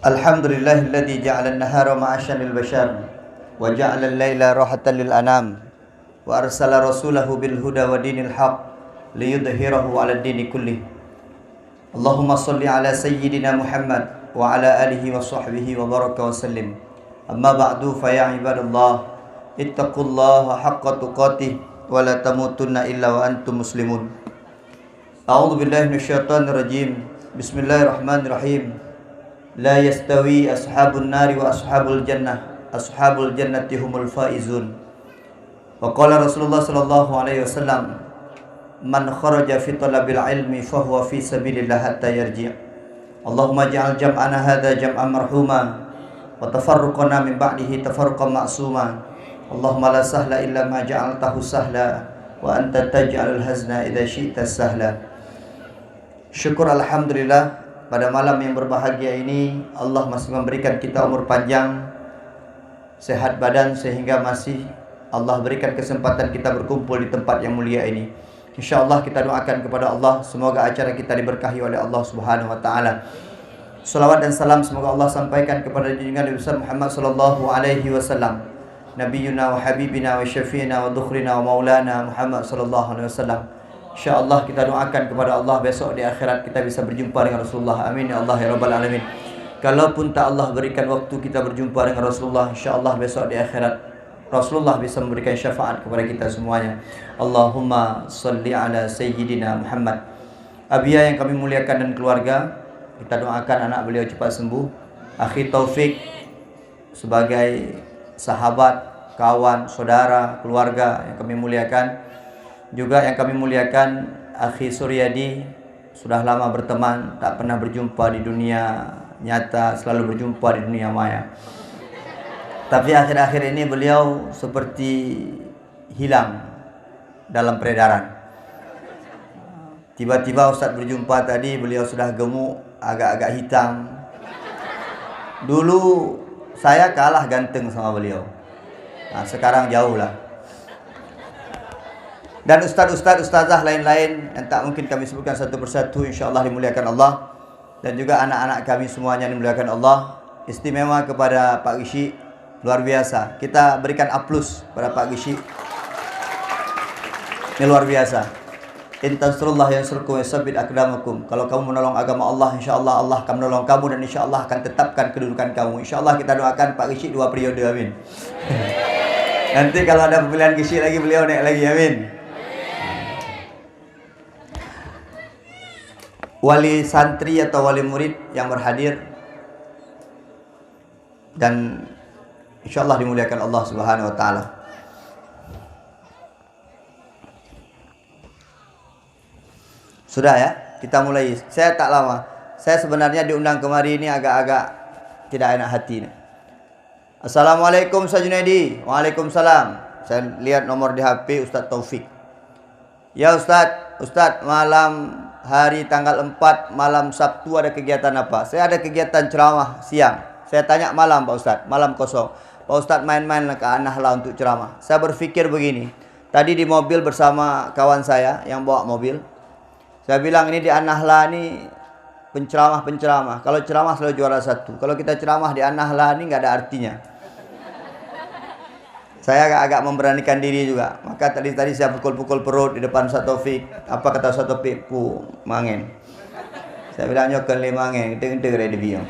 Alhamdulillahilladzi ja'ala an-nahara ma'asyan lil bashar wa ja'ala al-laila rahatan lil anam wa arsala rasulahu bil huda wa dinil haq liyudhhirahu 'ala ad-dini kullih. Allahumma shalli 'ala sayyidina Muhammad wa 'ala alihi wa sahbihi wa baraka wa sallim. Amma ba'du fa ya ibadallah ittaqullaha haqqa tuqatih wa la tamutunna illa wa antum muslimun. A'udzu billahi minasyaitonir rajim. Bismillahirrahmanirrahim. La yastawi ashabun nari wa ashabul jannah. Ashabul jannati humul faizun. Wa qala Rasulullah sallallahu alaihi wasallam, man kharaja fi talabil ilmi fahuwa fi sabilillah hatta yarji'. Allahumma ja'al jam'ana hadha jam'an marhuma wa tafarruqana min ba'dihi tafarruqan ma'suma. Allahumma la sahla illa ma ja'altahu sahla wa anta taj'alul hazna idza syi'ta sahla. Syukur alhamdulillah, pada malam yang berbahagia ini Allah masih memberikan kita umur panjang, sehat badan, sehingga masih Allah berikan kesempatan kita berkumpul di tempat yang mulia ini. InsyaAllah kita doakan kepada Allah, semoga acara kita diberkahi oleh Allah Subhanahu wa ta'ala. Salawat dan salam semoga Allah sampaikan kepada junjungan Nabi besar Muhammad sallallahu alaihi wasallam, Nabiyuna wa habibina wa syafi'ina wa dukhrina wa maulana Muhammad sallallahu alaihi wasallam. InsyaAllah kita doakan kepada Allah besok di akhirat kita bisa berjumpa dengan Rasulullah. Amin ya Allah ya Rabbal Alamin. Kalaupun tak Allah berikan waktu kita berjumpa dengan Rasulullah, InsyaAllah besok di akhirat Rasulullah bisa memberikan syafaat kepada kita semuanya. Allahumma salli ala sayyidina Muhammad. Abiyah yang kami muliakan dan keluarga, kita doakan anak beliau cepat sembuh. Akhi Taufik sebagai sahabat, kawan, saudara, keluarga yang kami muliakan. Juga yang kami muliakan Akhi Suryadi, sudah lama berteman, tak pernah berjumpa di dunia nyata, selalu berjumpa di dunia maya. Tapi akhir-akhir ini beliau seperti hilang dalam peredaran. Tiba-tiba Ustaz berjumpa tadi, beliau sudah gemuk, agak-agak hitam. Dulu saya kalah ganteng sama beliau. Nah, sekarang jauh lah. Dan ustazah lain-lain yang tak mungkin kami sebutkan satu persatu, insyaAllah dimuliakan Allah. Dan juga anak-anak kami semuanya dimuliakan Allah. Istimewa kepada Pak Gishi, luar biasa. Kita berikan aplaus kepada Pak Gishi. Ini luar biasa. In tansurullah yansurkum wa yusabbit aqdamakum. Kalau kamu menolong agama Allah, insyaAllah Allah akan menolong kamu dan insyaAllah akan tetapkan kedudukan kamu. InsyaAllah kita doakan Pak Gishi 2 periode, amin. Nanti kalau ada pemilihan Gishi lagi, beliau naik lagi, amin. Wali santri atau wali murid yang berhadir dan insyaallah dimuliakan Allah Subhanahu wa taala. Sudah ya, kita mulai. Saya tak lama. Saya sebenarnya diundang kemari ini agak-agak tidak enak hati nih. Assalamualaikum Ustaz Junaidi. Waalaikumsalam. Saya lihat nomor di HP Ustaz Taufik. Ya Ustaz, malam hari tanggal 4 malam Sabtu ada kegiatan apa? Saya ada kegiatan ceramah siang. Saya tanya malam Pak Ustaz, malam kosong. Pak Ustaz main-main ke An-Nahla untuk ceramah. Saya berpikir begini. Tadi di mobil bersama kawan saya yang bawa mobil. Saya bilang ini di An-Nahla ini penceramah. Kalau ceramah selalu juara 1. Kalau kita ceramah di An-Nahla ini nggak ada artinya. Saya agak memberanikan diri juga. Maka tadi saya pukul-pukul perut di depan Ustaz Taufik. Apa kata Ustaz Taufik? Mangen. Saya bilang nyokan le mangen. Kita kena dia.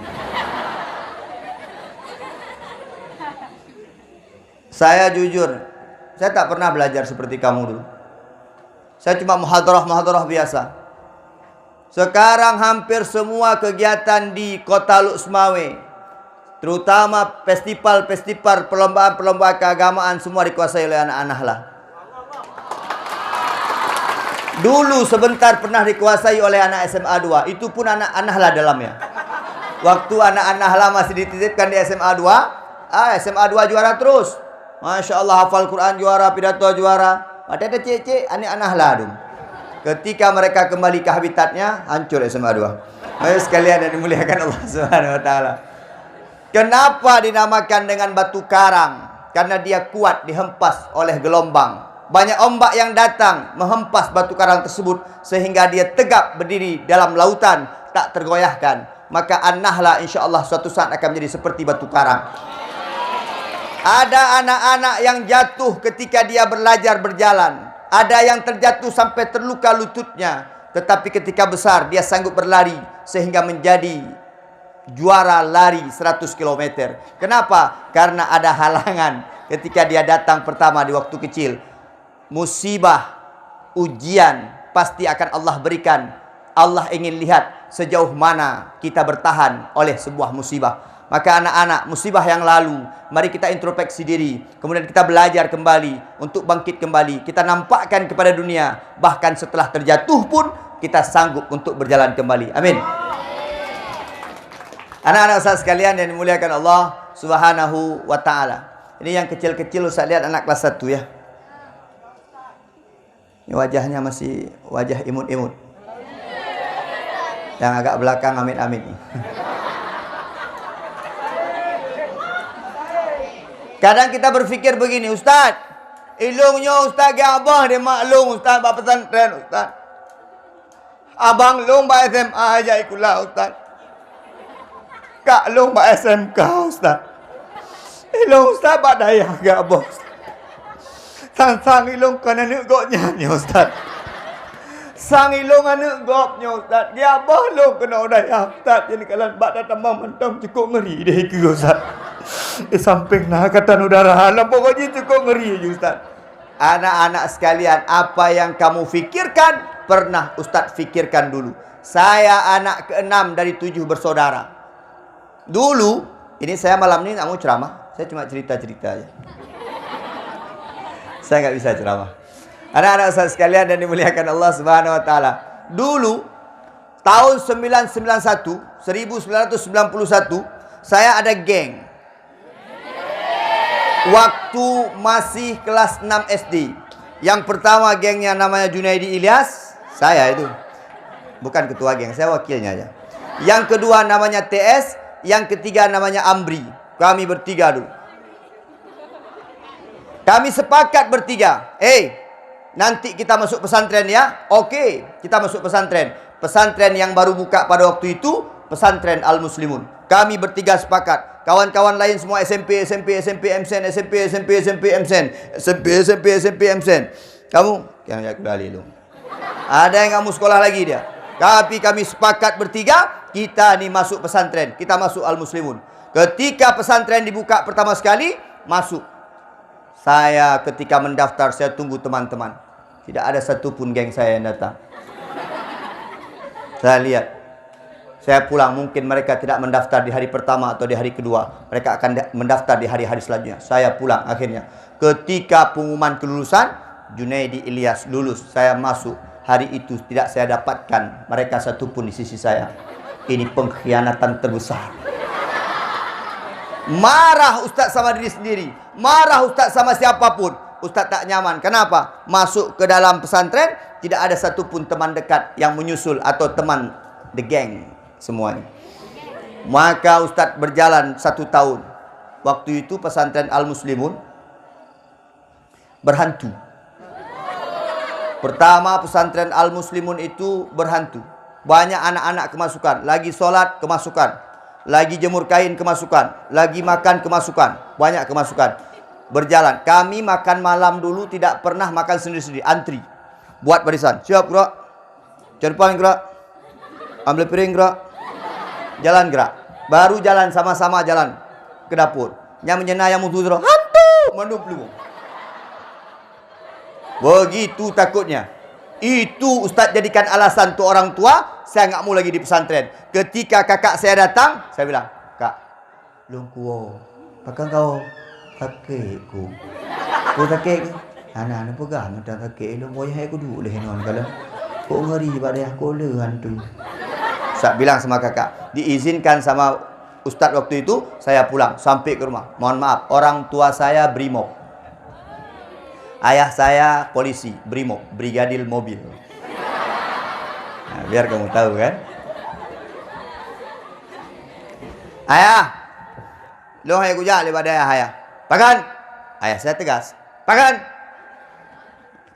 Saya jujur, saya tak pernah belajar seperti kamu dulu. Saya cuma muhadarah biasa. Sekarang hampir semua kegiatan di Kota Luxmawe, terutama festival, perlombaan keagamaan, semua dikuasai oleh anak Nahla. Dulu sebentar pernah dikuasai oleh anak SMA 2. Itu pun anak Nahla dalamnya. Waktu anak Nahla masih dititipkan di SMA 2, SMA 2 juara terus. Masya Allah, hafal Quran juara, pidato juara. Ada cek-cek anak Nahla dong. Ketika mereka kembali ke habitatnya, hancur SMA 2. Ayo sekalian yang dimuliakan Allah Subhanahu wa taala. Kenapa dinamakan dengan batu karang? Karena dia kuat dihempas oleh gelombang. Banyak ombak yang datang menghempas batu karang tersebut sehingga dia tegap berdiri dalam lautan, tak tergoyahkan. maka an-nahla insya-Allah suatu saat akan menjadi seperti batu karang. Ada anak-anak yang jatuh ketika dia belajar berjalan. Ada yang terjatuh sampai terluka lututnya. Tetapi ketika besar dia sanggup berlari sehingga menjadi juara lari 100 km. Kenapa? Karena ada halangan ketika dia datang pertama di waktu kecil. Musibah, ujian pasti akan Allah berikan. Allah ingin lihat sejauh mana kita bertahan oleh sebuah musibah. Maka anak-anak, musibah yang lalu, mari kita introspeksi diri. Kemudian kita belajar kembali untuk bangkit kembali. Kita nampakkan kepada dunia, bahkan setelah terjatuh pun kita sanggup untuk berjalan kembali. Amin. Anak-anak Ustaz sekalian yang dimuliakan Allah Subhanahu wa taala. Ini yang kecil-kecil Ustaz lihat anak kelas 1 ya. Ini wajahnya masih wajah imut-imut. Yang agak belakang amit-amit nih. Kadang kita berpikir begini, Ustaz, ilungnya Ustaz ke abah dia maklum Ustaz bak pesantren Ustaz. Abang long bak SMA aja ikulah Ustaz. Kak long bak SMK Ustaz. Ilung Ustaz bak daya ke abah. Sang ilung kena nak goknya ni Ustaz. Sang ilung anak gopnya Ustaz. Dia abah long kena daya Ustaz. Jadi kalau bak datang mentang cukup ngeri deh ke Ustaz. Samping nak angkatan udara alam pokoknya cukup ngeri je Ustaz. Anak-anak sekalian, apa yang kamu fikirkan pernah Ustaz fikirkan dulu. Saya anak ke-6 dari 7 bersaudara. Dulu, ini saya malam ini tak mau ceramah, saya cuma cerita-cerita aja. Saya nggak bisa ceramah. Anak-anak Ustaz sekalian dan dimuliakan Allah Subhanahu wa taala. Dulu tahun 1991, saya ada geng. Waktu masih kelas 6 SD. Yang pertama gengnya namanya Junaidi Ilyas. Saya itu. Bukan ketua geng, saya wakilnya aja. Yang kedua namanya TS. Yang ketiga namanya Amri. Kami bertiga dulu. Kami sepakat bertiga. Nanti kita masuk pesantren ya. Oke, kita masuk pesantren. Pesantren yang baru buka pada waktu itu, pesantren Al-Muslimun. Kami bertiga sepakat. Kawan-kawan lain semua SMP, MSen, SMP, MSen. Kamu yang kembali lu. Ada yang kamu sekolah lagi dia. Tapi kami sepakat bertiga, kita ni masuk pesantren, kita masuk Al-Muslimun. Ketika pesantren dibuka pertama sekali, masuk. Saya ketika mendaftar, saya tunggu teman-teman. Tidak ada satupun geng saya yang datang. Saya lihat. Saya pulang, mungkin mereka tidak mendaftar di hari pertama atau di hari kedua. Mereka akan mendaftar di hari-hari selanjutnya. Saya pulang akhirnya. Ketika pengumuman kelulusan, Junaidi Ilyas lulus. Saya masuk. Hari itu tidak saya dapatkan mereka satupun di sisi saya. Ini pengkhianatan terbesar. Marah Ustaz sama diri sendiri. Marah Ustaz sama siapapun. Ustaz tak nyaman. Kenapa? Masuk ke dalam pesantren, tidak ada satupun teman dekat yang menyusul atau teman the gang. Semuanya. Maka Ustaz berjalan 1 tahun. Waktu itu pesantren Al-Muslimun berhantu. Pertama pesantren Al-Muslimun itu berhantu. Banyak anak-anak kemasukan. Lagi sholat kemasukan. Lagi jemur kain kemasukan. Lagi makan kemasukan. Banyak kemasukan. Berjalan. Kami makan malam dulu tidak pernah makan sendiri-sendiri. Antri. Buat barisan. Siap gerak. Cari paling gerak. Ambil piring gerak. Jalan gerak. Baru jalan sama-sama jalan ke dapur. Yang menyena yang mutu hantu menuplu. Begitu takutnya. Itu Ustaz jadikan alasan tu orang tua, saya enggak mau lagi di pesantren. Ketika kakak saya datang, saya bilang, "Kak, long kuo. Pakai kau kakekku. Kau kakek ke? Anak-anak pegang macam kakek long boy hai aku dulu leh non kalau. Kau ngeri pada aku le hantu." Saya bilang sama kakak, diizinkan sama Ustaz waktu itu, saya pulang sampai ke rumah. Mohon maaf, orang tua saya Brimob. Ayah saya polisi, Brimob, Brigadir Mobil. Nah, biar kamu tahu kan. Ayah, lo hai kujak daripada ayah. Pakan. Ayah saya tegas. Pakan.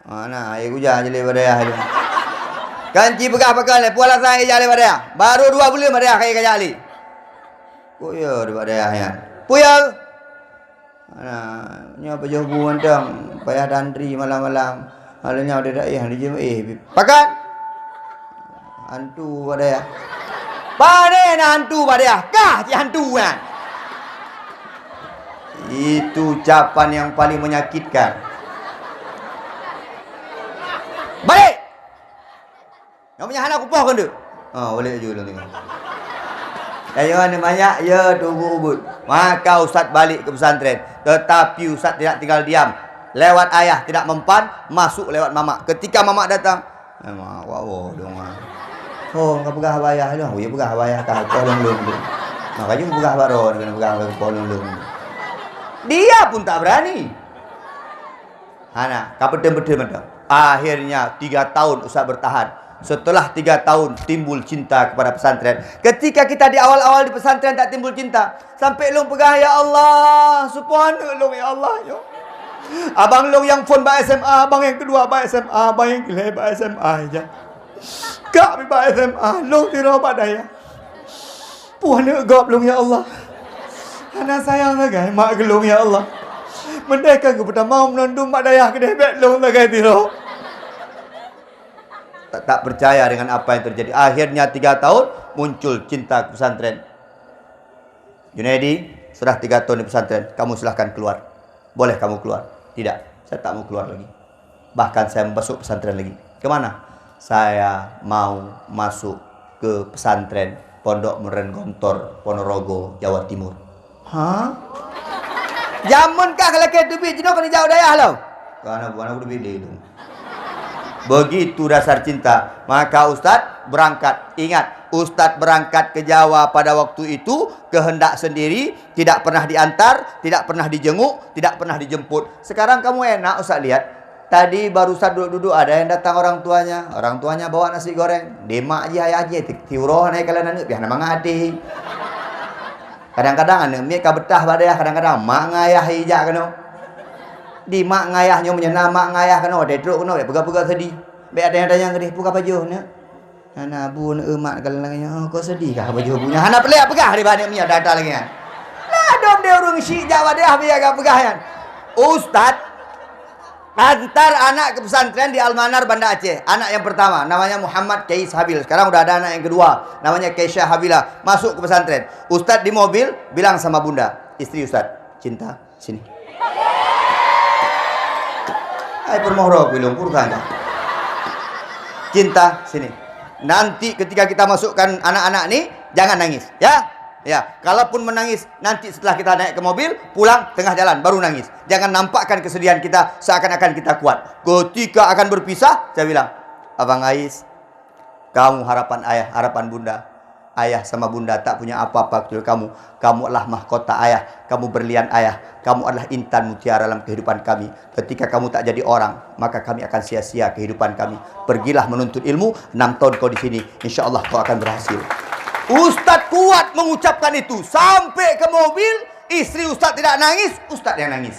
Mana ayah kujak je daripada ayah dia. Kanci pegang-pegang le, pualah saya jale pada. Baru 2 bulan pada kaya kaya ali. Puya pada ya. Puya. Nya apa jauh buan dang, payah dandri malam-malam. Halnya ada dak yang di pakat. Hantu pada ya. Pane hantu pada ya. Kah si hantu kan. Itu ucapan yang paling menyakitkan. Balik. Yang punya anak kupah kan tu? Balik je lah tengok. Yang banyak, ya tunggu ubud. Maka Ustaz balik ke pesantren. Tetapi Ustaz tidak tinggal diam. Lewat ayah tidak mempan, masuk lewat mamak. Ketika mamak datang, wow dong. Kau pegah bayah dong. Ya pegah bayah kah tolong tu. Makanya pegah baron, kena pegah tolong. Dia pun tak berani. Hana, kapedem-pedem ada. Akhirnya 3 tahun Ustaz bertahan. Setelah 3 tahun timbul cinta kepada pesantren. Ketika kita di awal-awal di pesantren tak timbul cinta, sampai long pegah ya Allah, subhanallah long ya Allah yo. Abang long yang phone ba SMA, abang yang kedua ba SMA, abang yang ketiga ba SMA aja. Kak ba SMA, long tiro ba daya. Puan gop long ya Allah. Anak sayang lagai mak gelong ya Allah. Mendeka kepada mau menundung mak daya ke debet long lagai tiro. Tak percaya dengan apa yang terjadi. Akhirnya 3 tahun muncul cinta ke pesantren. Junaidi, sudah 3 tahun di pesantren, kamu silahkan keluar. Boleh kamu keluar? Tidak, saya tak mau keluar lagi. Bahkan saya masuk pesantren lagi. Kemana? Saya mau masuk ke pesantren Pondok Meren Gontor, Ponorogo, Jawa Timur. Hah? Jamun kah kalau ke dubi jino kan jauh daya lo? Karena bukan aku dubi itu. Begitu dasar cinta. Maka Ustadz berangkat. Ingat, Ustadz berangkat ke Jawa pada waktu itu kehendak sendiri, tidak pernah diantar, tidak pernah dijenguk, tidak pernah dijemput. Sekarang kamu enak Ustadz lihat. Tadi baru Ustadz duduk-duduk ada yang datang orang tuanya. Orang tuanya bawa nasi goreng. Demak je ayah je. Tiuroh naik kalan anak biar nama ngadi. Kadang-kadang anak mie ka betah badaya, kadang-kadang mak ngayah hijak kena. Di mak ngayahnya menyenam mak ngayah kena dedruk kena pegah-pegah sedih. Be ada yang tanya ngedih buka baju nya. Hana bu emak kalau lagi kau sedih kah baju punya. Hana pelik pegah di bani mia data lagi kan. Lah dom dia urung syik Jawa dia biar agak pegah kan. Ustaz antar anak ke pesantren di Almanar Banda Aceh. Anak yang pertama namanya Muhammad Kais Habil. Sekarang udah ada anak yang kedua namanya Keisha Habila. Masuk ke pesantren. Ustaz di mobil bilang sama bunda, istri Ustaz, cinta sini. Hai permohro bilung purkanya. Cinta sini. Nanti ketika kita masukkan anak-anak nih jangan nangis, ya. Ya, kalaupun menangis nanti setelah kita naik ke mobil, pulang tengah jalan baru nangis. Jangan nampakkan kesedihan kita seakan-akan kita kuat. Ketika akan berpisah, saya bilang, Abang Ais, kamu harapan ayah, harapan bunda. Ayah sama bunda tak punya apa-apa kecuali kamu. Kamu adalah mahkota ayah, kamu berlian ayah, kamu adalah intan mutiara dalam kehidupan kami. Ketika kamu tak jadi orang, maka kami akan sia-sia kehidupan kami. Pergilah menuntut ilmu, 6 tahun kau di sini, insya Allah kau akan berhasil. Ustadz kuat mengucapkan itu. Sampai ke mobil, istri Ustadz tidak nangis, Ustadz yang nangis.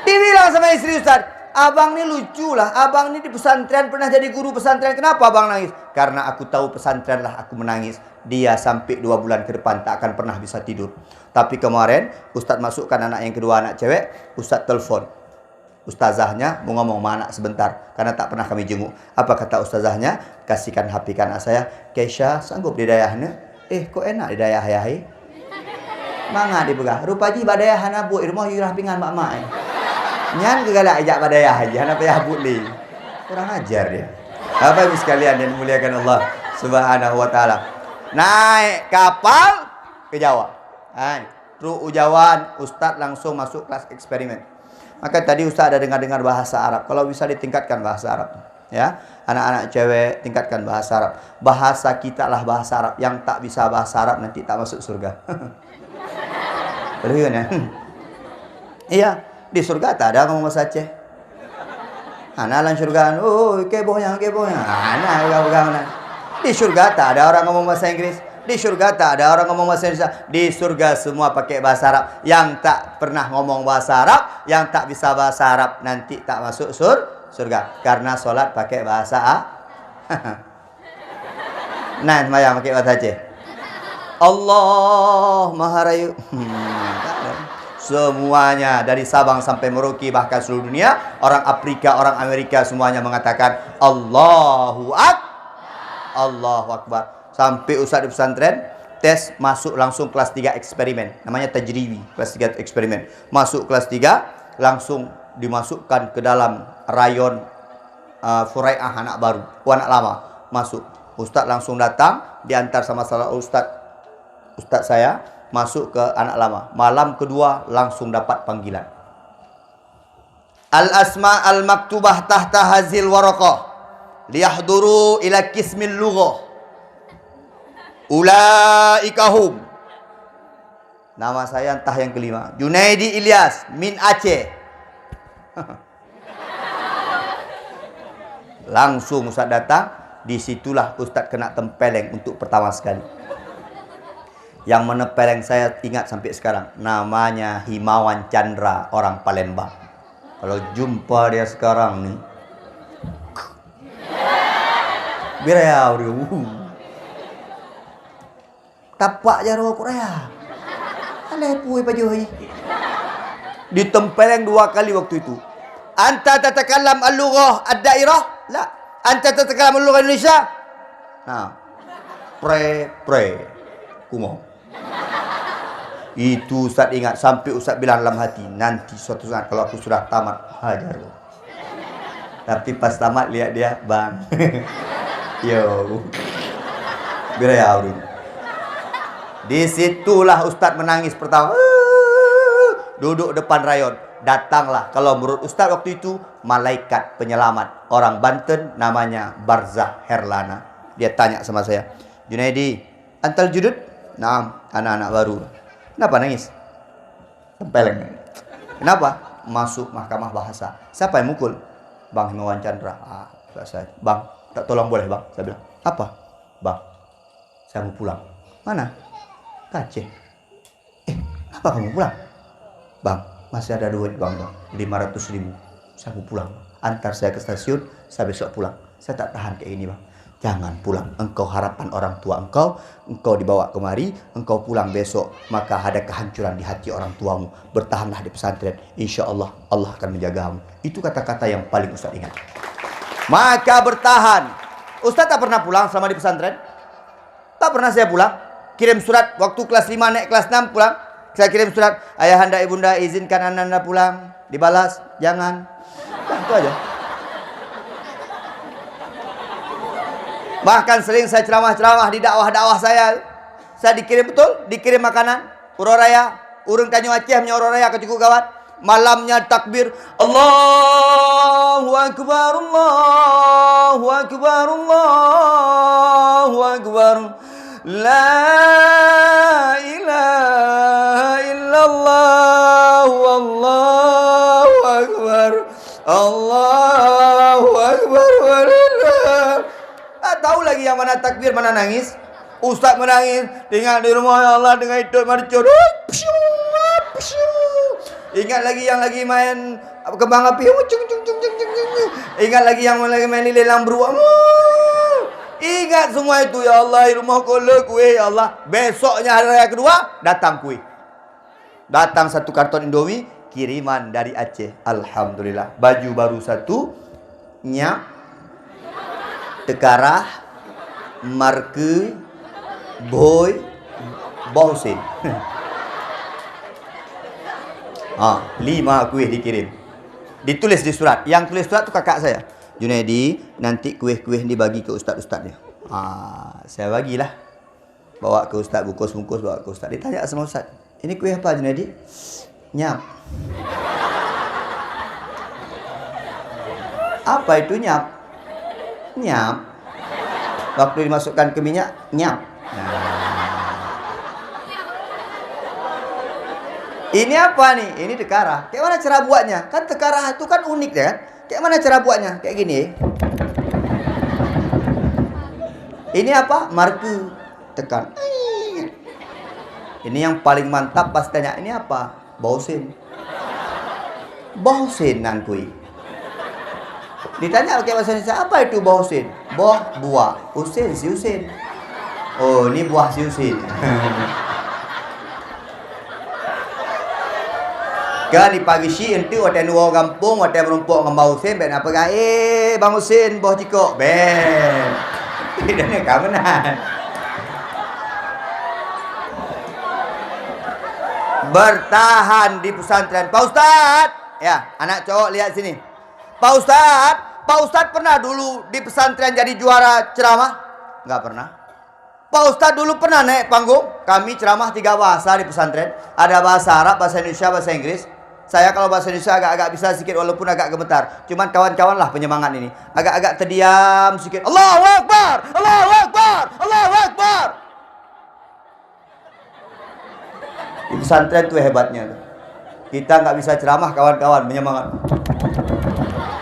Dibilang sama istri Ustadz, abang ini lucu lah. Abang ini di pesantren pernah jadi guru pesantren. Kenapa abang nangis? Karena aku tahu pesantren lah aku menangis. Dia sampai 2 bulan ke depan tak akan pernah bisa tidur. Tapi kemarin Ustadz masukkan anak yang kedua, anak cewek. Ustadz telepon ustazahnya mau ngomong sama anak sebentar karena tak pernah kami jenguk. Apa kata ustazahnya? Kasihkan HP ke anak saya. Keisha sanggup didayahnya? Kok enak didayah ayah? Mangga dipegah. Rupanya badayah hana bu irmoh yurah pingan mak-mak. Nyan kegalak ajak badayah aja hana payah bu li. Kurang ajar dia. Bapak Ibu sekalian yang dimuliakan Allah Subhanahu wa taala. Naik kapal ke Jawa. Truk ujawan, Ustadz langsung masuk kelas eksperimen. Maka tadi Ustaz ada dengar-dengar bahasa Arab. Kalau bisa ditingkatkan bahasa Arab, ya. Anak-anak cewek tingkatkan bahasa Arab. Bahasa kita lah bahasa Arab. Yang tak bisa bahasa Arab nanti tak masuk surga. Betul kan ya? Iya, di surga tak ada ngomong bahasa Aceh. Anak surga, kebohnya. Anak. Di surga tak ada orang ngomong bahasa Inggris. Di surga tak ada orang ngomong bahasa Indonesia. Di surga semua pakai bahasa Arab. Yang tak pernah ngomong bahasa Arab, yang tak bisa bahasa Arab, nanti tak masuk surga. Karena sholat pakai bahasa Arab. Nah, sembahyang pakai bahasa Aceh. Allah Maha Rayu. Semuanya dari Sabang sampai Merauke, bahkan seluruh dunia, orang Afrika, orang Amerika, semuanya mengatakan Allahu Akbar. Sampai ustaz di pesantren tes masuk langsung kelas 3 eksperimen. Namanya tajribi, kelas 3 eksperimen. Masuk kelas 3 langsung dimasukkan ke dalam rayon Furai'ah anak baru, anak lama. Masuk. Ustaz langsung datang, diantar sama salah ustaz saya masuk ke anak lama. Malam kedua langsung dapat panggilan. Al-asma al-maktubah tahta hazil waraqah liyahduru ila qismil lughah. Ulaikahum. Nama saya entah yang kelima. Junaidi Ilyas min Aceh. Langsung Ustaz datang. Disitulah Ustaz kena tempeleng untuk pertama sekali. Yang menempeleng saya ingat sampai sekarang. Namanya Himawan Chandra, orang Palembang. Kalau jumpa dia sekarang nih, biar tapak je roh Korea. Alai pui pajoi. Ditempeleng 2 kali waktu itu. Anta tatakallam al-lughah ad-dairah? La. Anta tatakallam al-lughah Indonesia? Nah. Pre. Kumoh. Itu Ustaz ingat sampai Ustaz bilang dalam hati, nanti suatu saat kalau aku sudah tamat hajar. Tapi pas tamat lihat dia, bang. Yo. Biar Disitulah Ustaz menangis pertama. Duduk depan rayon. Datanglah, kalau menurut Ustaz waktu itu, malaikat penyelamat. Orang Banten namanya Barzah Herlana. Dia tanya sama saya, Junaidi, antal judud? Nah, anak-anak baru. Kenapa nangis? Tempeleng. Kenapa? Masuk mahkamah bahasa. Siapa yang mukul? Bang Himawan Chandra. Bang, tak tolong boleh bang? Saya bilang, apa? Bang, saya mau pulang. Mana? Aceh. Kenapa kamu pulang? Bang, masih ada duit bang, 500.000. Saya mau pulang. Antar saya ke stasiun, saya besok pulang. Saya tak tahan kayak ini bang. Jangan pulang. Engkau harapan orang tua engkau dibawa kemari, engkau pulang besok, maka ada kehancuran di hati orang tuamu. Bertahanlah di pesantren. Insya Allah, Allah akan menjagamu. Itu kata-kata yang paling Ustaz ingat. Maka bertahan. Ustaz tak pernah pulang selama di pesantren. Tak pernah saya pulang. Kirim surat waktu kelas 5 naik kelas 6 pulang. Saya kirim surat, ayahanda ibunda izinkan anda pulang. Dibalas, jangan. Nah, itu aja. Bahkan sering saya ceramah-ceramah di dakwah-dakwah saya. Saya dikirim betul, dikirim makanan. Uroraya, urung Tanjung Aceh punya uroraya ke cukup gawat. Malamnya takbir, Allahu Akbar, Allahu Akbar, Allahu Akbar. La ilaha illallah wallahu akbar. Allahu akbar walillah. Tahu lagi yang mana takbir, mana nangis. Ustaz menangis, tinggal di rumah ya Allah dengan itu marcur. Ingat lagi yang lagi main kembang api. Ingat lagi yang lagi main lilin lambu. Ingat semua itu, ya Allah, rumah kola kue, ya Allah. Besoknya hari raya kedua, datang kue. Datang 1 karton Indomie, kiriman dari Aceh. Alhamdulillah. Baju baru 1, nyap, tekarah, marke, boy, bausin. 5 kue dikirim. Ditulis di surat. Yang tulis surat itu kakak saya. Junaidi, nanti kuih-kuih ini bagi ke ustaz-ustaznya. Saya bagilah. Bawa ke ustaz, bungkus-bungkus bawa ke ustaz. Ditanya sama ustaz, ini kuih apa Junaidi? Nyap. Apa itu nyap? Nyap. Waktu dimasukkan ke minyak, nyap. Ini apa nih? Ini tekarah. Kayak mana cara buatnya? Kan tekarah itu kan unik ya kan? Kayak mana cara buatnya? Kayak gini. Ini apa? Marke. Tekan. Ini yang paling mantap pas tanya, ini apa? Bausin. Bausinan kui. Ditanya pakai bahasa Indonesia, apa itu bausin? Buah. Usin, si usin. Oh, ini buah si usin. Kan di pagi si itu ada dua kampung, ada merumpuk dengan bau sen, ben apa kan? Bang Usin, bau cikok, ben. Tidak ni kawanan. Bertahan di pesantren. Pak Ustaz, ya, anak cowok lihat sini. Pak Ustaz pernah dulu di pesantren jadi juara ceramah? Enggak pernah. Pak Ustaz dulu pernah naik panggung. Kami ceramah 3 bahasa di pesantren. Ada bahasa Arab, bahasa Indonesia, bahasa Inggris. Saya kalau bahasa Indonesia agak-agak bisa sedikit walaupun agak gemetar. Cuman kawan-kawan lah penyemangat ini. Agak-agak terdiam sedikit. Allahu Akbar! Allahu Akbar! Allahu Akbar! Di pesantren itu hebatnya. Kita nggak bisa ceramah, kawan-kawan menyemangat.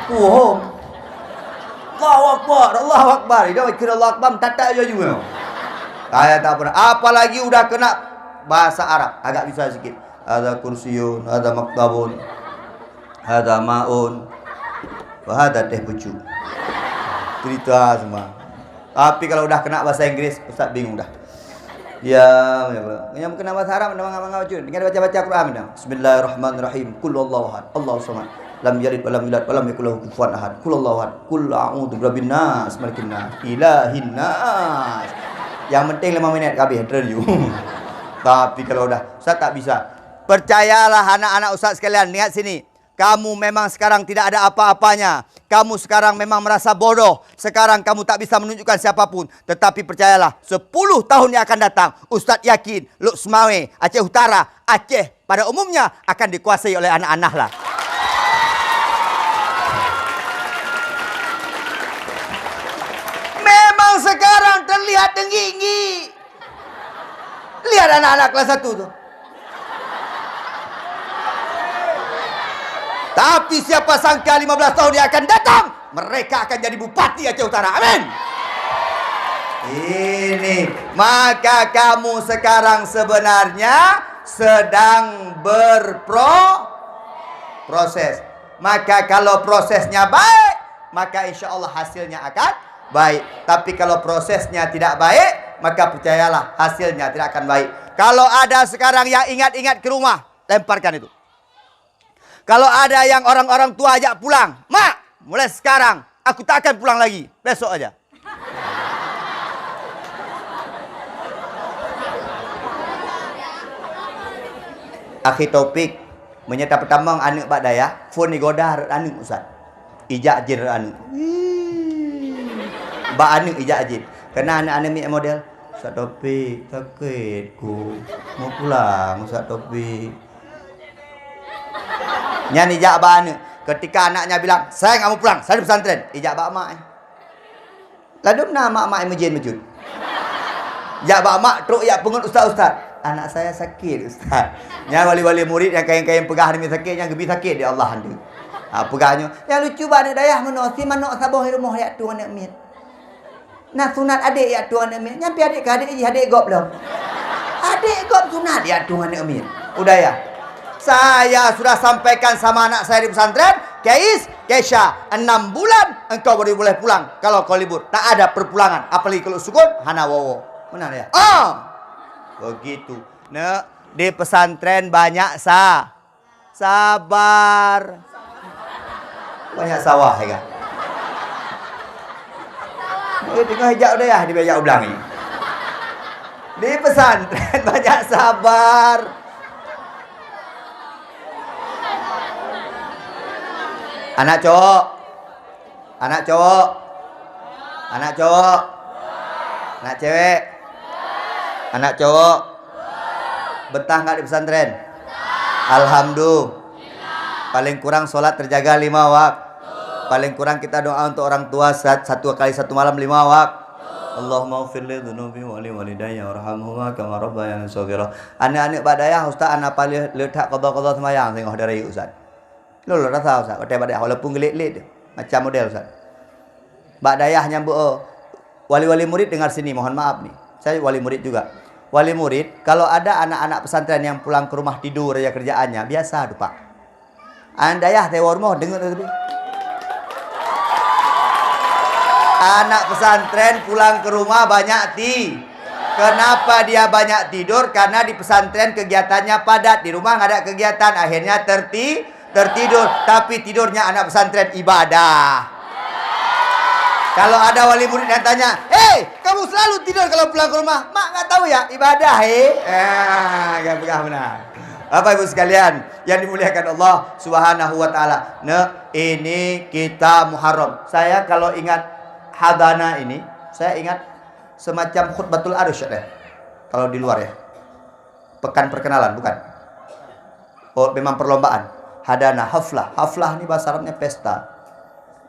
Allahu Akbar! Allahu Akbar! Dia kira Allahu Akbar, tak aja juga. Saya tak pernah. Apalagi udah kena bahasa Arab, agak bisa sedikit. Ada kursiyun, ada maktabun, ada maun, ada teh pucuk. Cerita semua. Tapi kalau udah kena bahasa Inggris, Ustaz bingung dah. Ya, yang kena bahasa Arab, dengan baca-baca Quran dah. Bismillahirrahmanirrahim. Qul huwallahu ahad, Allahu samad. Lam yalid wa lam yulad wa lam yakul lahu kufuwan ahad. Qul huwallahu ahad. Qul a'udzu birabbin nas, malikin nas, ilahin nas. Yang penting 5 minit habis interview. Tapi kalau udah Ustaz tak bisa. Percayalah anak-anak Ustaz sekalian, lihat sini. Kamu memang sekarang tidak ada apa-apanya. Kamu sekarang memang merasa bodoh. Sekarang kamu tak bisa menunjukkan siapapun. Tetapi percayalah, 10 tahun yang akan datang, Ustaz yakin Luk Semawe, Aceh Utara, Aceh pada umumnya akan dikuasai oleh anak-anak lah. Memang sekarang terlihat tinggi. Lihat anak-anak kelas 1 tuh. Tapi siapa sangka 15 tahun yang akan datang, mereka akan jadi bupati Aceh Utara. Amin. Ini. Maka kamu sekarang sebenarnya sedang berproses. Maka kalau prosesnya baik, maka insya Allah hasilnya akan baik. Tapi kalau prosesnya tidak baik, maka percayalah hasilnya tidak akan baik. Kalau ada sekarang yang ingat-ingat ke rumah, lemparkan itu. Kalau ada yang orang-orang tua ajak pulang, Mak, mulai sekarang aku tak akan pulang lagi. Besok aja. Akhi Taufik menyata pertama anak Pak Daya, phone ni goda anak Ustaz. Ijak jir anak. Ba anak ijak jir. Kena anak-anak mi model. Ustaz Taufik, sakitku. Mau pulang Ustaz Taufik. Nyan ijak ba anak. Ketika anaknya bilang, "Saya enggak mau pulang, saya di pesantren." Ijak ba mak. Lalu nama mak mejin. Ijak ba mak teruk ya pengut ustaz-ustaz. Anak saya sakit ustaz. Nya wali-wali murid yang kain-kain pegah demi sakit, yang gebi sakit dia Allah hantu. Pegahnya. Yang lucu ba anak dayah menosi manok saboh rumah ya tu anak mit. Nah sunat adik ya tu anak mit. Nyampe adik ke adik gop belum? Adik gop sunat ya tu anak mit. Udah ya. Saya sudah sampaikan sama anak saya di pesantren, Kesha, 6 bulan engkau boleh pulang. Kalau kau libur, tak ada perpulangan. Apalagi kalau sukun, hana wowo. Benar ya? Begitu. Nah, di pesantren banyak sabar. Banyak sawah ya kan? Tengah hijau dah ya, di hijau belang ini. Di pesantren banyak sabar. Anak cowok, anak cewek, anak cowok, betah nggak di pesantren? Alhamdulillah. Paling kurang sholat terjaga 5 waktu. Paling kurang kita doa untuk orang tua 1 kali 1 malam 5 waktu. Allahumma ighfir li dhunubi wa li walidayya warhamhuma kama rabbayani shaghira. Anak-anak badaya ustaz anak paling letak qada-qada sembahyang tengok dari ustaz. Lolo rasa ustaz, hotel badayah walaupun gelit-gelit macam model ustaz. Badayah nyambut wali-wali murid dengar sini, mohon maaf nih. Saya wali murid juga. wali murid, kalau ada anak-anak pesantren yang pulang ke rumah tidur ya kerjaannya, biasa tuh Pak. Anda ya tewar mau dengar tadi. Anak pesantren pulang ke rumah banyak Kenapa dia banyak tidur? Karena di pesantren kegiatannya padat, di rumah nggak ada kegiatan, akhirnya tertidur. Tapi tidurnya anak pesantren ibadah. Kalau ada wali murid yang tanya, kamu selalu tidur kalau pulang ke rumah? Mak nggak tahu ya, ibadah gak benar. Bapak Ibu sekalian yang dimuliakan Allah Subhanahu wa taala. Nah, ini kita Muharram. Saya kalau ingat hadana ini, saya ingat semacam khutbatul arsyad ya. Kalau di luar ya. Pekan perkenalan, bukan? Oh, memang perlombaan. Hadana, haflah. Haflah ini bahasa Arabnya pesta.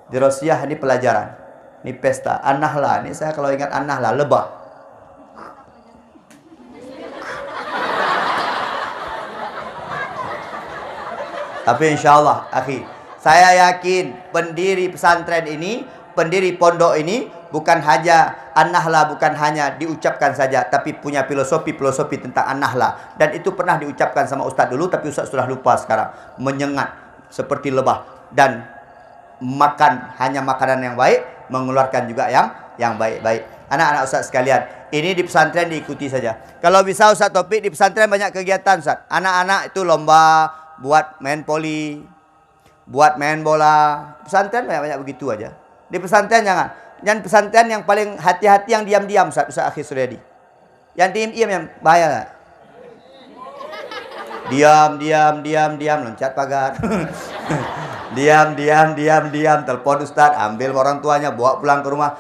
Dirosiyah ini pelajaran. Ini pesta. An-Nahla, ini saya kalau ingat An-Nahla, lebah. Tapi insya Allah, akhi, saya yakin pendiri pesantren ini, pendiri pondok ini, bukan hanya An-Nahla, bukan hanya diucapkan saja, tapi punya filosofi tentang An-Nahla. Dan itu pernah diucapkan sama Ustadz dulu, tapi Ustadz sudah lupa sekarang. Menyengat seperti lebah. Dan makan hanya makanan yang baik, mengeluarkan juga yang baik-baik. Anak-anak Ustaz sekalian, ini di pesantren diikuti saja. Kalau bisa Ustaz Taufik, di pesantren banyak kegiatan Ustaz. Anak-anak itu lomba buat main poli, buat main bola. Pesantren banyak-banyak begitu aja. Di pesantren jangan. Dan pesantren yang paling hati-hati yang diam-diam Ustaz Akhil Suryadi. Yang diam-diam yang bahaya gak? Diam, loncat pagar. Diam, telepon Ustaz, ambil orang tuanya, bawa pulang ke rumah.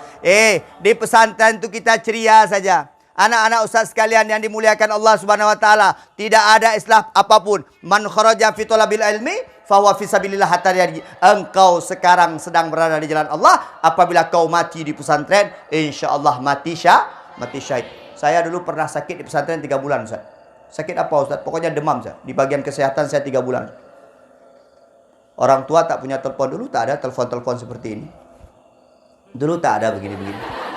Di pesantren itu kita ceria saja. Anak-anak Ustaz sekalian yang dimuliakan Allah Subhanahu wa taala, tidak ada istilah apapun. Man kharaja fi talabil ilmi fahuwa fi sabilillah hatta yarji. Engkau sekarang sedang berada di jalan Allah, apabila kau mati di pesantren, insyaallah mati syahid. Saya dulu pernah sakit di pesantren 3 bulan, Ustaz. Sakit apa, Ustaz? Pokoknya demam, Ustaz. Di bagian kesehatan saya 3 bulan. Orang tua tak punya telepon. Dulu tak ada telepon-telepon seperti ini. Dulu tak ada begini-begini.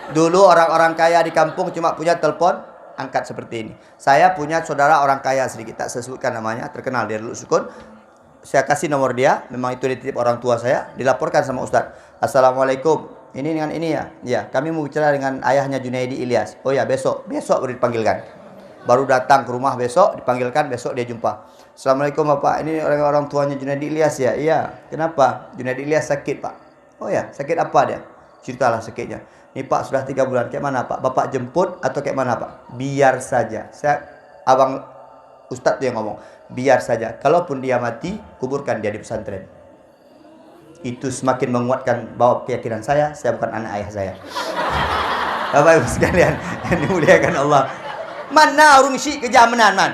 Dulu orang-orang kaya di kampung cuma punya telepon angkat seperti ini. Saya punya saudara orang kaya sedikit, tak saya sebutkan namanya, terkenal dia dulu Sukun. Saya kasih nomor dia, memang itu dititip orang tua saya, dilaporkan sama Ustaz. Assalamualaikum, ini dengan ini ya. Ya, kami mau bicara dengan ayahnya Junaidi Ilyas. Oh ya, besok baru dipanggilkan. Baru datang ke rumah besok, dipanggilkan, besok dia jumpa. Assalamualaikum Bapak, ini orang tuanya Junaidi Ilyas ya? Iya, kenapa? Junaidi Ilyas sakit Pak. Oh ya, sakit apa dia? Ceritalah sakitnya. Ini Pak sudah 3 bulan, kayak mana Pak? Bapak jemput atau kayak mana Pak? Biar saja. Abang Ustadz tuh yang ngomong, biar saja. Kalaupun dia mati, kuburkan dia di pesantren. Itu semakin menguatkan bahwa keyakinan saya bukan anak ayah saya. Bapak Ibu sekalian yang dimuliakan Allah. Mana urung syik kejamanan man?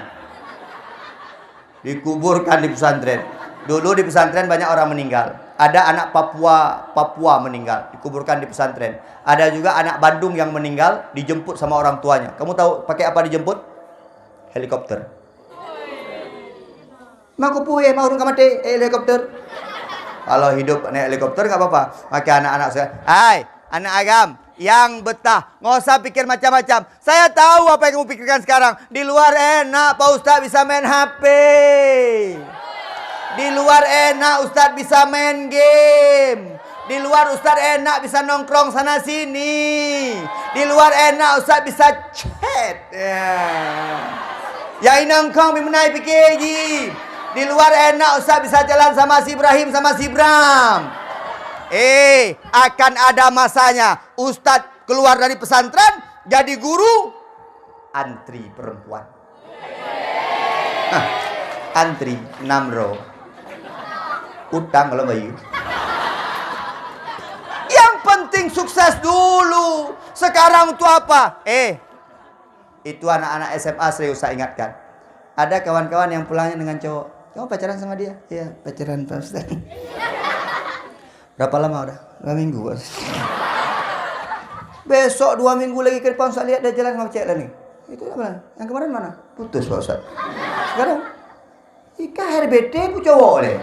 Dikuburkan di pesantren. Dulu di pesantren banyak orang meninggal. Ada anak Papua meninggal, dikuburkan di pesantren. Ada juga anak Bandung yang meninggal, dijemput sama orang tuanya. Kamu tahu pakai apa dijemput? Helikopter. Mau puye, mau urung kamate helikopter. Kalau hidup naik helikopter nggak apa-apa. Maka anak-anak saya, hai anak agam yang betah, nggak usah pikir macam-macam. Saya tahu apa yang kamu pikirkan sekarang. Di luar enak, Pak Ustadz bisa main HP. Di luar enak Ustadz bisa main game. Di luar Ustadz enak bisa nongkrong sana sini. Di luar enak Ustadz bisa chat. Ya inangkong bimenai pikirji. Di luar enak Ustadz bisa jalan sama si Ibrahim sama si Bram. Akan ada masanya Ustadz keluar dari pesantren jadi guru antri perempuan. Antri 6 row. Utang kalau bayu. Yang penting sukses dulu. Sekarang itu apa? Itu anak-anak SMA serius saya ingatkan. Ada kawan-kawan yang pulangnya dengan cowok. Kamu pacaran sama dia? Iya, pacaran Pak Ustaz. Berapa lama udah? 2 minggu. Besok 2 minggu lagi ke depan saya lihat dia jalan sama cewek lain. Itu apa? Yang kemarin mana? Putus Pak Ustaz. Sekarang ika RBD pu cowok le.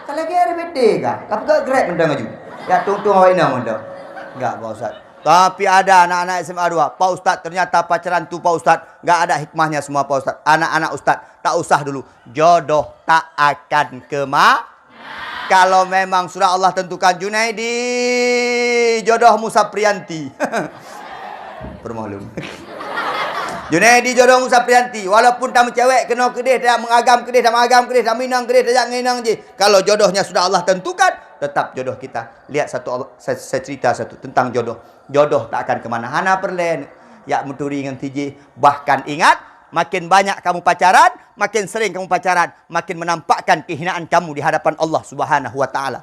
Kalau lagi RBD kah? Apa ke grab mendang aju? Ya tung-tung awak ina mendang. Enggak Pak Ustaz. Tapi ada anak-anak SMA 2. Pak Ustadz, ternyata pacaran tuh Pak Ustadz nggak ada hikmahnya semua Pak Ustadz. Anak-anak Ustadz, tak usah dulu. Jodoh tak akan kalau memang sudah Allah tentukan. Junaidi, jodohmu Saprianti. Permaklum. Junaidi jodohmu Saprianti. Walaupun tamu cewek kena kedih, tak mengagam kedih, tak mengagam kedih, tak minang kedih, tak nginang je. Kalau jodohnya sudah Allah tentukan, tetap jodoh kita. Lihat saya cerita satu tentang jodoh. Jodoh tak akan kemana. Hana perlen. Ya menturi dengan tiji. Bahkan ingat, makin banyak kamu pacaran, makin sering kamu pacaran, makin menampakkan kehinaan kamu di hadapan Allah Subhanahu wa taala.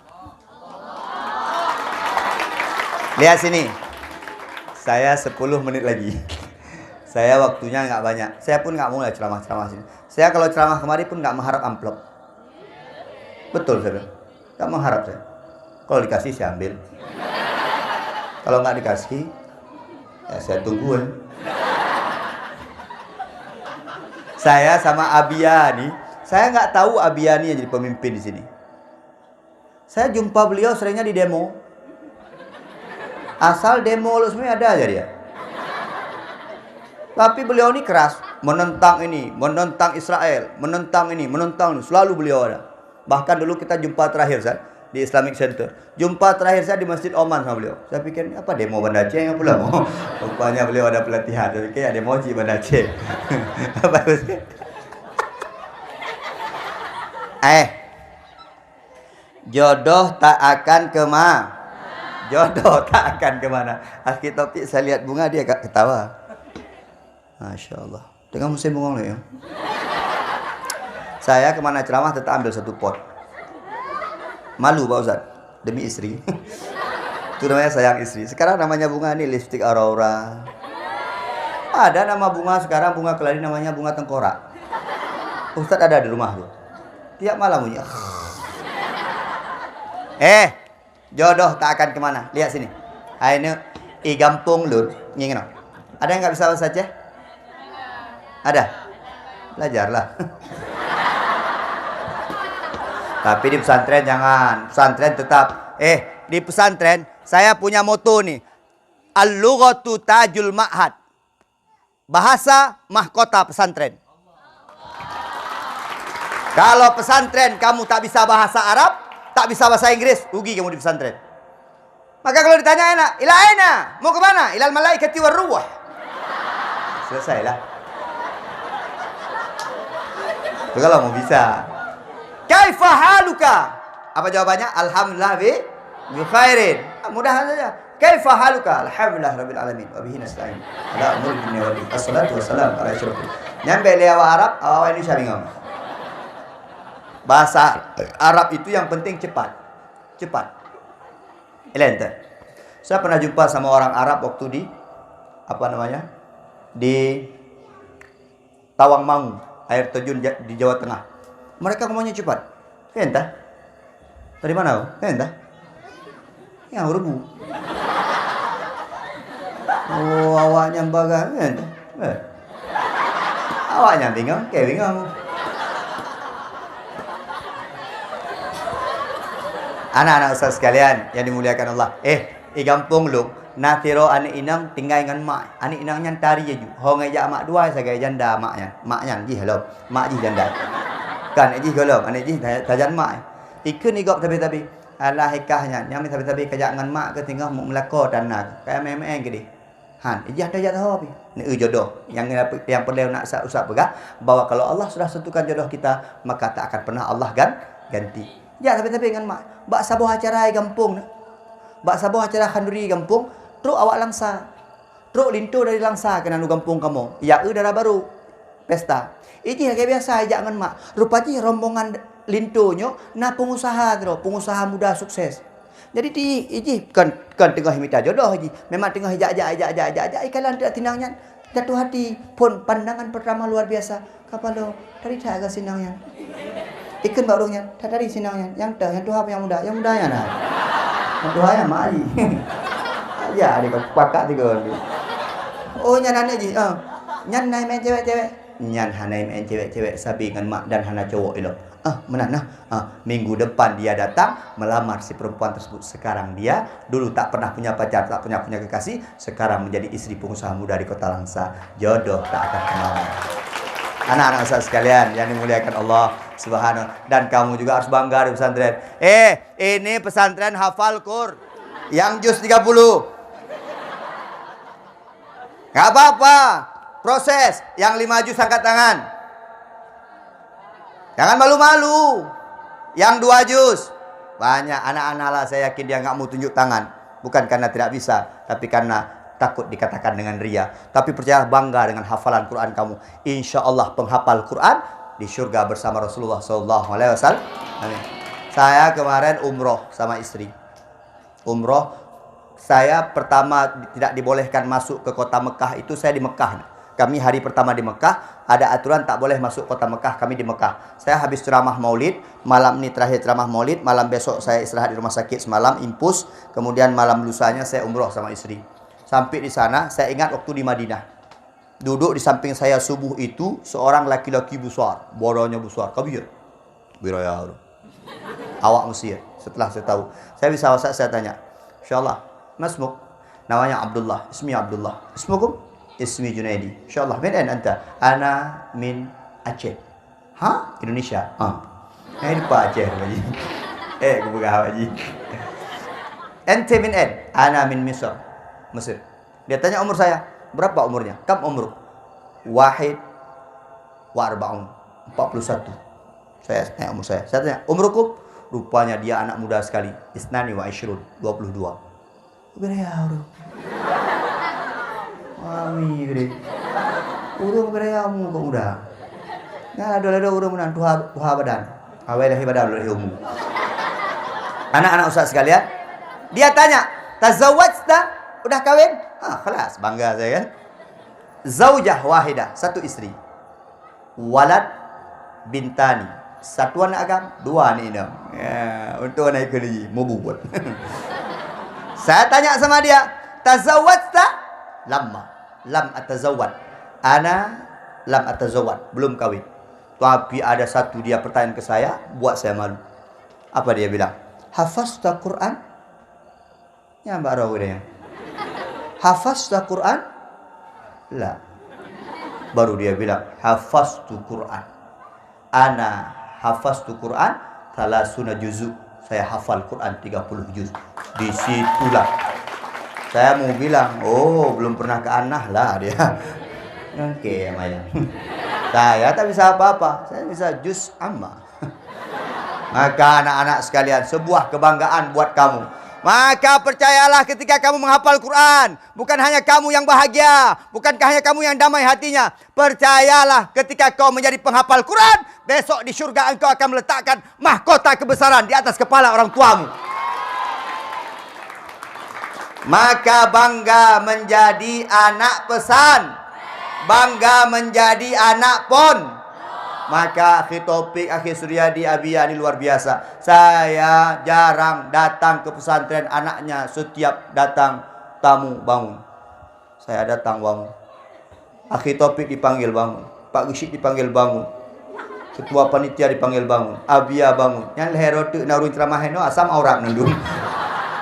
Lihat sini. Saya 10 menit lagi. Saya waktunya nggak banyak. Saya pun nggak mau ceramah-ceramah sini. Saya kalau ceramah kemari pun nggak mengharap amplop. Betul saya bilang. Nggak mengharap saya. Kalau dikasih saya ambil. Kalau nggak dikasih, ya saya tungguin. Saya sama Abiani, saya nggak tahu Abiani yang jadi pemimpin di sini. Saya jumpa beliau seringnya di demo. Asal demo lo semuanya ada aja dia. Tapi beliau ini keras, menentang ini, menentang Israel, menentang ini, menentang ini. Selalu beliau ada. Bahkan dulu kita jumpa terakhir Ustaz, di Islamic Center. Jumpa terakhir saya di Masjid Oman sama beliau. Saya pikir ini apa demo Banda Aceh yang pula mau. Rupanya beliau ada pelatihan. Saya pikir ada emoji Banda Aceh. Bagus. Jodoh tak akan Jodoh tak akan kemana. Akhir topik saya lihat bunga dia ketawa. Masya Allah. Tengah musim bunga ya. Saya kemana ceramah tetap ambil satu pot. Malu Pak Ustaz, demi istri. Itu namanya sayang istri. Sekarang namanya bunga ini lipstick aurora. Ada nama bunga sekarang, bunga keladi namanya bunga tengkorak. Ustaz ada di rumah tuh. Tiap malam bunyi. Jodoh tak akan kemana. Lihat sini. Ini gampung lur. Ngingin. Ada yang nggak bisa bahasa Aceh? Ada. Belajarlah. Tapi di pesantren jangan. Pesantren tetap. Di pesantren saya punya moto nih. Al-lughatu tajul ma'had. Bahasa mahkota pesantren. Kalau pesantren kamu tak bisa bahasa Arab, tak bisa bahasa Inggris, rugi kamu di pesantren. Maka kalau ditanya enak, ila aina? Mau ke mana? Ilal malaikati war ruh. Selesailah. Itu kalau mau bisa. Kaifa haluka? Apa jawabannya? Alhamdulillah bi khairin. Mudah saja. Kaifa haluka? Alhamdulillah rabbil alamin wa bihi nasta'in. Ala umuri dunya wal din. Assalatu wassalamu ala asyrafil. Nyampe lewa Arab, awal ini saya bingung. Bahasa Arab itu yang penting cepat. Cepat. Elente. Saya pernah jumpa sama orang Arab waktu di di Tawangmangu, air terjun di Jawa Tengah. Mereka ngomongnya cepat. Entah. Dari mana? Entah. Yang Urbu. Oh, awaknya baga. Entah. Awaknya bingung, kayak bingung. Anak-anak Ustaz sekalian yang dimuliakan Allah. Gampung lu. Natiro ane inang tinggal dengan mak. Ane inang nyan tari je. Ho ngajak mak dua sebagai janda maknya. Maknya ji hello. Mak ji janda. Kan ji hello. Ane ji tajan mak. Ikun igok tapi alah hikahnya. Yang tapi kajak dengan mak ke tinggal mau melako tanah. Kayak memang gede. Han, ji ada jatuh api. Ni jodoh. Yang perlu nak usah pegang bahwa kalau Allah sudah tentukan jodoh kita, maka tak akan pernah Allah ganti. Ya tapi dengan mak. Bak sabuh acara gampung. Bak sabuh acara khanduri gampung. Truk awak langsa. Truk lintu dari langsa kena nu gampung kamu. Ya darah baru. Pesta. Ini kayak biasa ajak dengan mak. Rupanya rombongan lintunya na pengusaha tu, pengusaha muda sukses. Jadi ini kan tengah minta jodoh ji. Memang tengah ajak ikalan tidak tinangnya jatuh hati. Pun pandangan pertama luar biasa. Kapalo dari tak agak sinangnya. Ikan barunya, tak dari sinangnya. Yang tua apa yang muda ya nah. Yang tua ya mak ji. Ya, dia pakak tiga. Oh, nyan ji. Nyan naik main cewek-cewek. Nyan hanai main cewek-cewek sabi dengan mak dan hana cowok itu. Minggu depan dia datang melamar si perempuan tersebut. Sekarang dia dulu tak pernah punya pacar, tak punya kekasih, sekarang menjadi istri pengusaha muda di kota Langsa. Jodoh tak akan kemana. Anak-anak Ustaz sekalian yang dimuliakan Allah Subhanahu, dan kamu juga harus bangga di pesantren. Ini pesantren hafal Qur yang juz 30. Gak apa-apa, proses. Yang 5 juz angkat tangan. Jangan malu-malu. Yang 2 juz. Banyak anak-anak lah, saya yakin dia gak mau tunjuk tangan. Bukan karena tidak bisa, tapi karena takut dikatakan dengan ria. Tapi percaya, bangga dengan hafalan Quran kamu. Insya Allah penghafal Quran di surga bersama Rasulullah SAW. Amin. Saya kemarin umroh sama istri. Umroh, saya pertama tidak dibolehkan masuk ke kota Mekah. Itu saya di Mekah. Kami hari pertama di Mekah, ada aturan tak boleh masuk kota Mekah, kami di Mekah. Saya habis ceramah maulid, malam ini terakhir ceramah maulid, malam besok saya istirahat di rumah sakit semalam, impus. Kemudian malam lusanya saya umroh sama istri. Sampai di sana, saya ingat waktu di Madinah. Duduk di samping saya subuh itu, seorang laki-laki besar, badannya besar, kabir. Biraya. Awak Mesir. Setelah saya tahu, saya bisa WhatsApp, saya tanya, InsyaAllah, masmuk? Namanya Abdullah, ismi Abdullah. Ismukum? Ismi Junaidi. InsyaAllah, min an anta? Ana min Aceh. Hah? Indonesia? Ini Pak Aceh, Haji. Kebuka Haji. Ente min an? Ana min Misr. Mesir. Dia tanya umur saya. Berapa umurnya? Kam umur? Wahid wa arba'un. 41. Saya tanya umur saya. Saya tanya, umrukum? Rupanya dia anak muda sekali. Isnani wa ishrun. 22. Beraya, bro. Mami, gede. Urung berayamu kok udah. Nah, ada urung menan tuha badan. Awailahi badan lahi umum. Anak-anak Ustaz sekalian, dia tanya, "Tazawwajta? Udah kawin?" Kelas, bangga saya kan. Zaujah wahidah, satu istri. Walad bintani, satu anak agam, 2 anak inam. Ya, untuk anak kerja, mau buat. Saya tanya sama dia, "Tazawwajta?" Lam atazawwad. Ana lam atazawwad, belum kawin. Tapi ada satu dia pertanyaan ke saya, buat saya malu. Apa dia bilang? Hafazta Quran? Ya Mbak Rawi dia. Hafazta Quran? La. Baru dia bilang, hafaztu Quran. Ana hafaztu Quran 30 juzuk. Saya hafal Quran 30 juz. Disitulah saya mau bilang, belum pernah ke Anah lah dia. Oke, Maya. Saya tak bisa apa-apa. Saya bisa juz amma. Maka anak-anak sekalian, sebuah kebanggaan buat kamu. Maka percayalah ketika kamu menghafal Quran, bukan hanya kamu yang bahagia, bukankah hanya kamu yang damai hatinya. Percayalah ketika kau menjadi penghafal Quran, besok di surga engkau akan meletakkan mahkota kebesaran di atas kepala orang tuamu. Maka bangga menjadi anak pesan, bangga menjadi anak pon. Maka akhi Taufik, akhi Suryadi, Abiyani luar biasa. Saya jarang datang ke pesantren anaknya. Setiap datang tamu bangun, saya datang bangun. Akhi Taufik dipanggil bangun, Pak Gishik dipanggil bangun, ketua panitia dipanggil bangun, Abia bangun. Yang leherotu narun ceramaheno asam aurat nundun.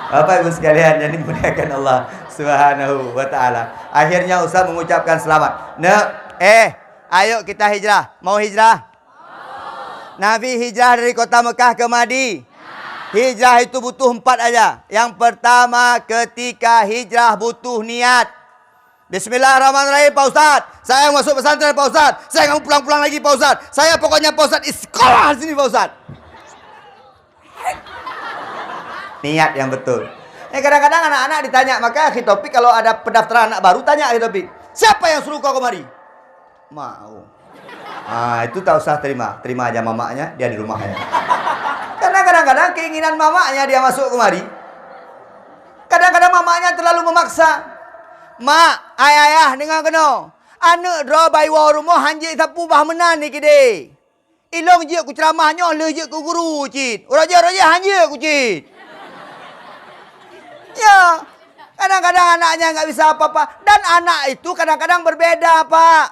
Bapak Ibu sekalian yang dimuliakan Allah Subhanahu wa taala. Akhirnya Ustaz mengucapkan selamat. Ayo kita hijrah. Mau hijrah? Nabi hijrah dari kota Mekah ke Madi. Hijrah itu butuh 4 aja. Yang pertama, ketika hijrah butuh niat. Bismillahirrahmanirrahim Pak Ustaz. Saya masuk pesantren Pak Ustaz. Saya nggak mau pulang-pulang lagi Pak Ustaz. Saya pokoknya Pak Ustaz sekolah di sini Pak Ustaz. Niat yang betul. Kadang-kadang anak-anak ditanya, maka akhi Taufik kalau ada pendaftaran anak baru tanya akhi Taufik, siapa yang suruh kau kemari? Mau. Itu tak usah terima aja mamanya, dia di rumahnya. Karena kadang-kadang keinginan mamanya dia masuk kemari. Kadang-kadang mamanya terlalu memaksa. Mak, ayah dengar kena. Anak dra bai wa rumah hanjik sapu bah menan ni kide. Ilong je ku ceramahnya le je ku guru cit. Raja hanjik ku cit. Ya, kadang-kadang anaknya nggak bisa apa-apa. Dan anak itu kadang-kadang berbeda, Pak.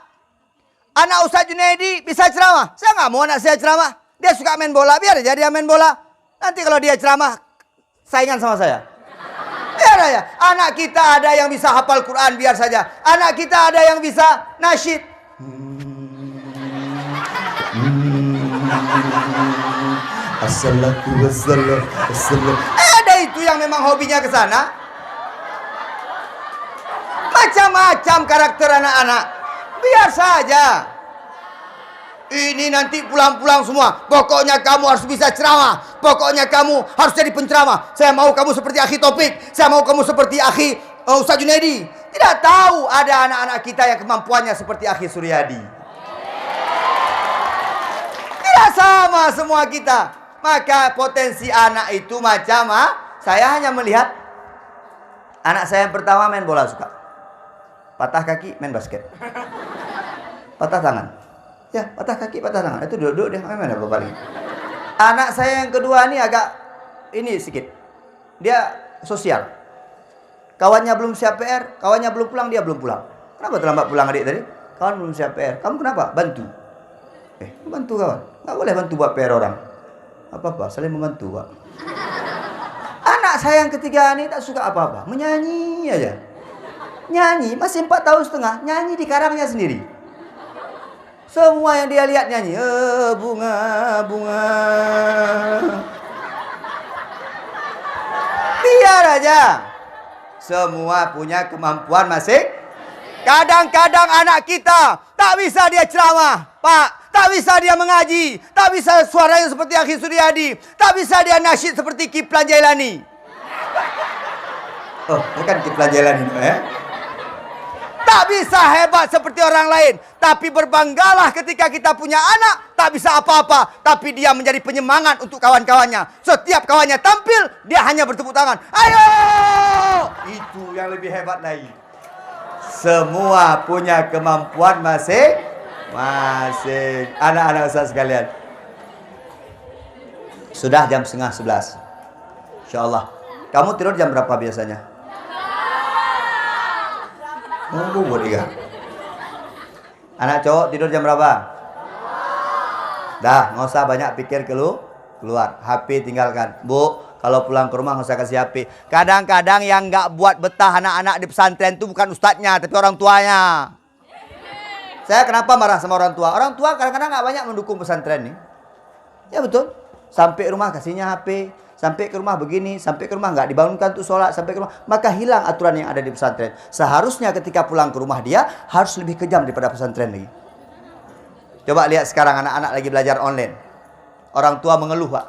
Anak Ustaz Junaidi bisa ceramah. Saya nggak mau anak saya ceramah. Dia suka main bola, biar aja dia main bola. Nanti kalau dia ceramah, saingan sama saya. Biar aja. Anak kita ada yang bisa hafal Quran, biar saja. Anak kita ada yang bisa nasyid. Assalamualaikum. Ada itu yang memang hobinya ke sana. Macam-macam karakter anak-anak. Biar saja. Ini nanti pulang-pulang semua. Pokoknya kamu harus bisa ceramah. Pokoknya kamu harus jadi penceramah. Saya mau kamu seperti Akhi Taufik. Saya mau kamu seperti Akhi Ustaz Junaidi. Tidak tahu ada anak-anak kita yang kemampuannya seperti Akhi Suryadi. Tidak sama semua kita. Maka potensi anak itu macam saya hanya melihat anak saya yang pertama main bola suka. Patah kaki main basket. Patah tangan. Ya, patah kaki, patah tangan. Itu duduk dia main apa paling. Anak saya yang kedua ini agak ini sedikit. Dia sosial. Kawannya belum siap PR, kawannya belum pulang, dia belum pulang. Kenapa terlambat pulang adik tadi? Kawan belum siap PR. Kamu kenapa? Bantu. Bantu kawan. Nggak boleh bantu buat PR orang. Apa-apa, saling membantu, Pak. Anak saya yang ketiga ini tak suka apa-apa, menyanyi aja. Nyanyi, masih 4 tahun setengah, nyanyi di karangnya sendiri. Semua yang dia lihat nyanyi, bunga, bunga. Biar aja. Semua punya kemampuan masing. Kadang-kadang anak kita tak bisa dia ceramah, Pak. Tak bisa dia mengaji. Tak bisa suaranya seperti Akhi Suryadi. Tak bisa dia nasyid seperti Kiplan Jailani. Oh, bukan Kiplan Jailani, Tak bisa hebat seperti orang lain. Tapi berbanggalah ketika kita punya anak. Tak bisa apa-apa. Tapi dia menjadi penyemangat untuk kawan-kawannya. Setiap kawannya tampil, dia hanya bertepuk tangan. Ayo! Itu yang lebih hebat lagi. Semua punya kemampuan masing-masing. Anak-anak Ustaz sekalian. Sudah jam 10:30. InsyaAllah. Kamu tidur jam berapa biasanya? Buat tiga. Anak cowok tidur jam berapa? Dah, nggak usah banyak pikir keluar. HP tinggalkan. Bu, kalau pulang ke rumah nggak usah kasih HP. Kadang-kadang yang nggak buat betah anak-anak di pesantren itu bukan ustadznya, tapi orang tuanya. Saya kenapa marah sama orang tua? Orang tua kadang-kadang nggak banyak mendukung pesantren nih. Ya betul. Sampai rumah kasihnya HP. Sampai ke rumah begini, sampai ke rumah nggak dibangunkan untuk sholat, sampai ke rumah, maka hilang aturan yang ada di pesantren. Seharusnya ketika pulang ke rumah dia harus lebih kejam daripada pesantren lagi. Coba lihat sekarang anak-anak lagi belajar online. Orang tua mengeluh, Pak.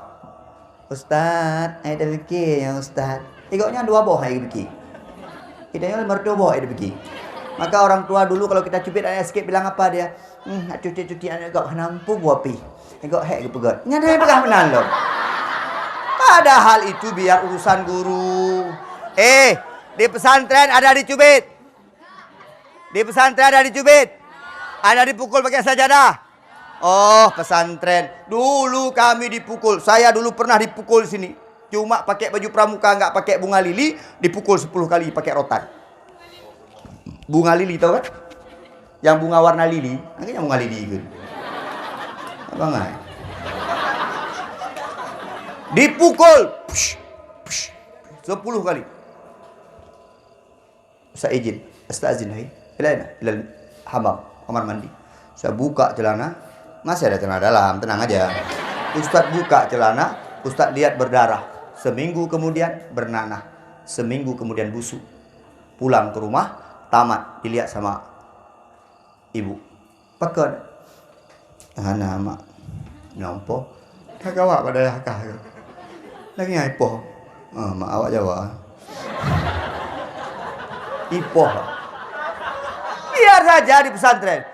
Ustaz, ada fikir ya Ustaz. Igoknya 2 boh ada fikir. Idanya mertua boh ada fikir. Maka orang tua dulu kalau kita cubit anak sikit bilang apa dia? Nak cuti anak igok nampu buat pi. Igok hek ke pegot. Nyata pegang benar loh. Padahal itu biar urusan guru. Di pesantren ada dicubit. Di pesantren ada dicubit. Ada dipukul pakai sajadah. Oh, pesantren. Dulu kami dipukul. Saya dulu pernah dipukul sini. Cuma pakai baju pramuka, nggak pakai bunga lili, dipukul 10 kali pakai rotan. Bunga lili tahu kan? Yang bunga warna lili, akhirnya bunga lili gitu. Abang nggak? Dipukul 10 kali. Saya izin, astazin hai. Ilal hamam, kamar mandi. Saya buka celana, masih ada celana dalam, tenang aja. Ustaz buka celana, Ustaz lihat berdarah. Seminggu kemudian bernanah. Seminggu kemudian busuk. Pulang ke rumah, tamat dilihat sama ibu. Pakai anak mak nyompo kagak awak pada yakah lagi ipoh. Mak awak Jawa. Ipoh. Biar saja di pesantren.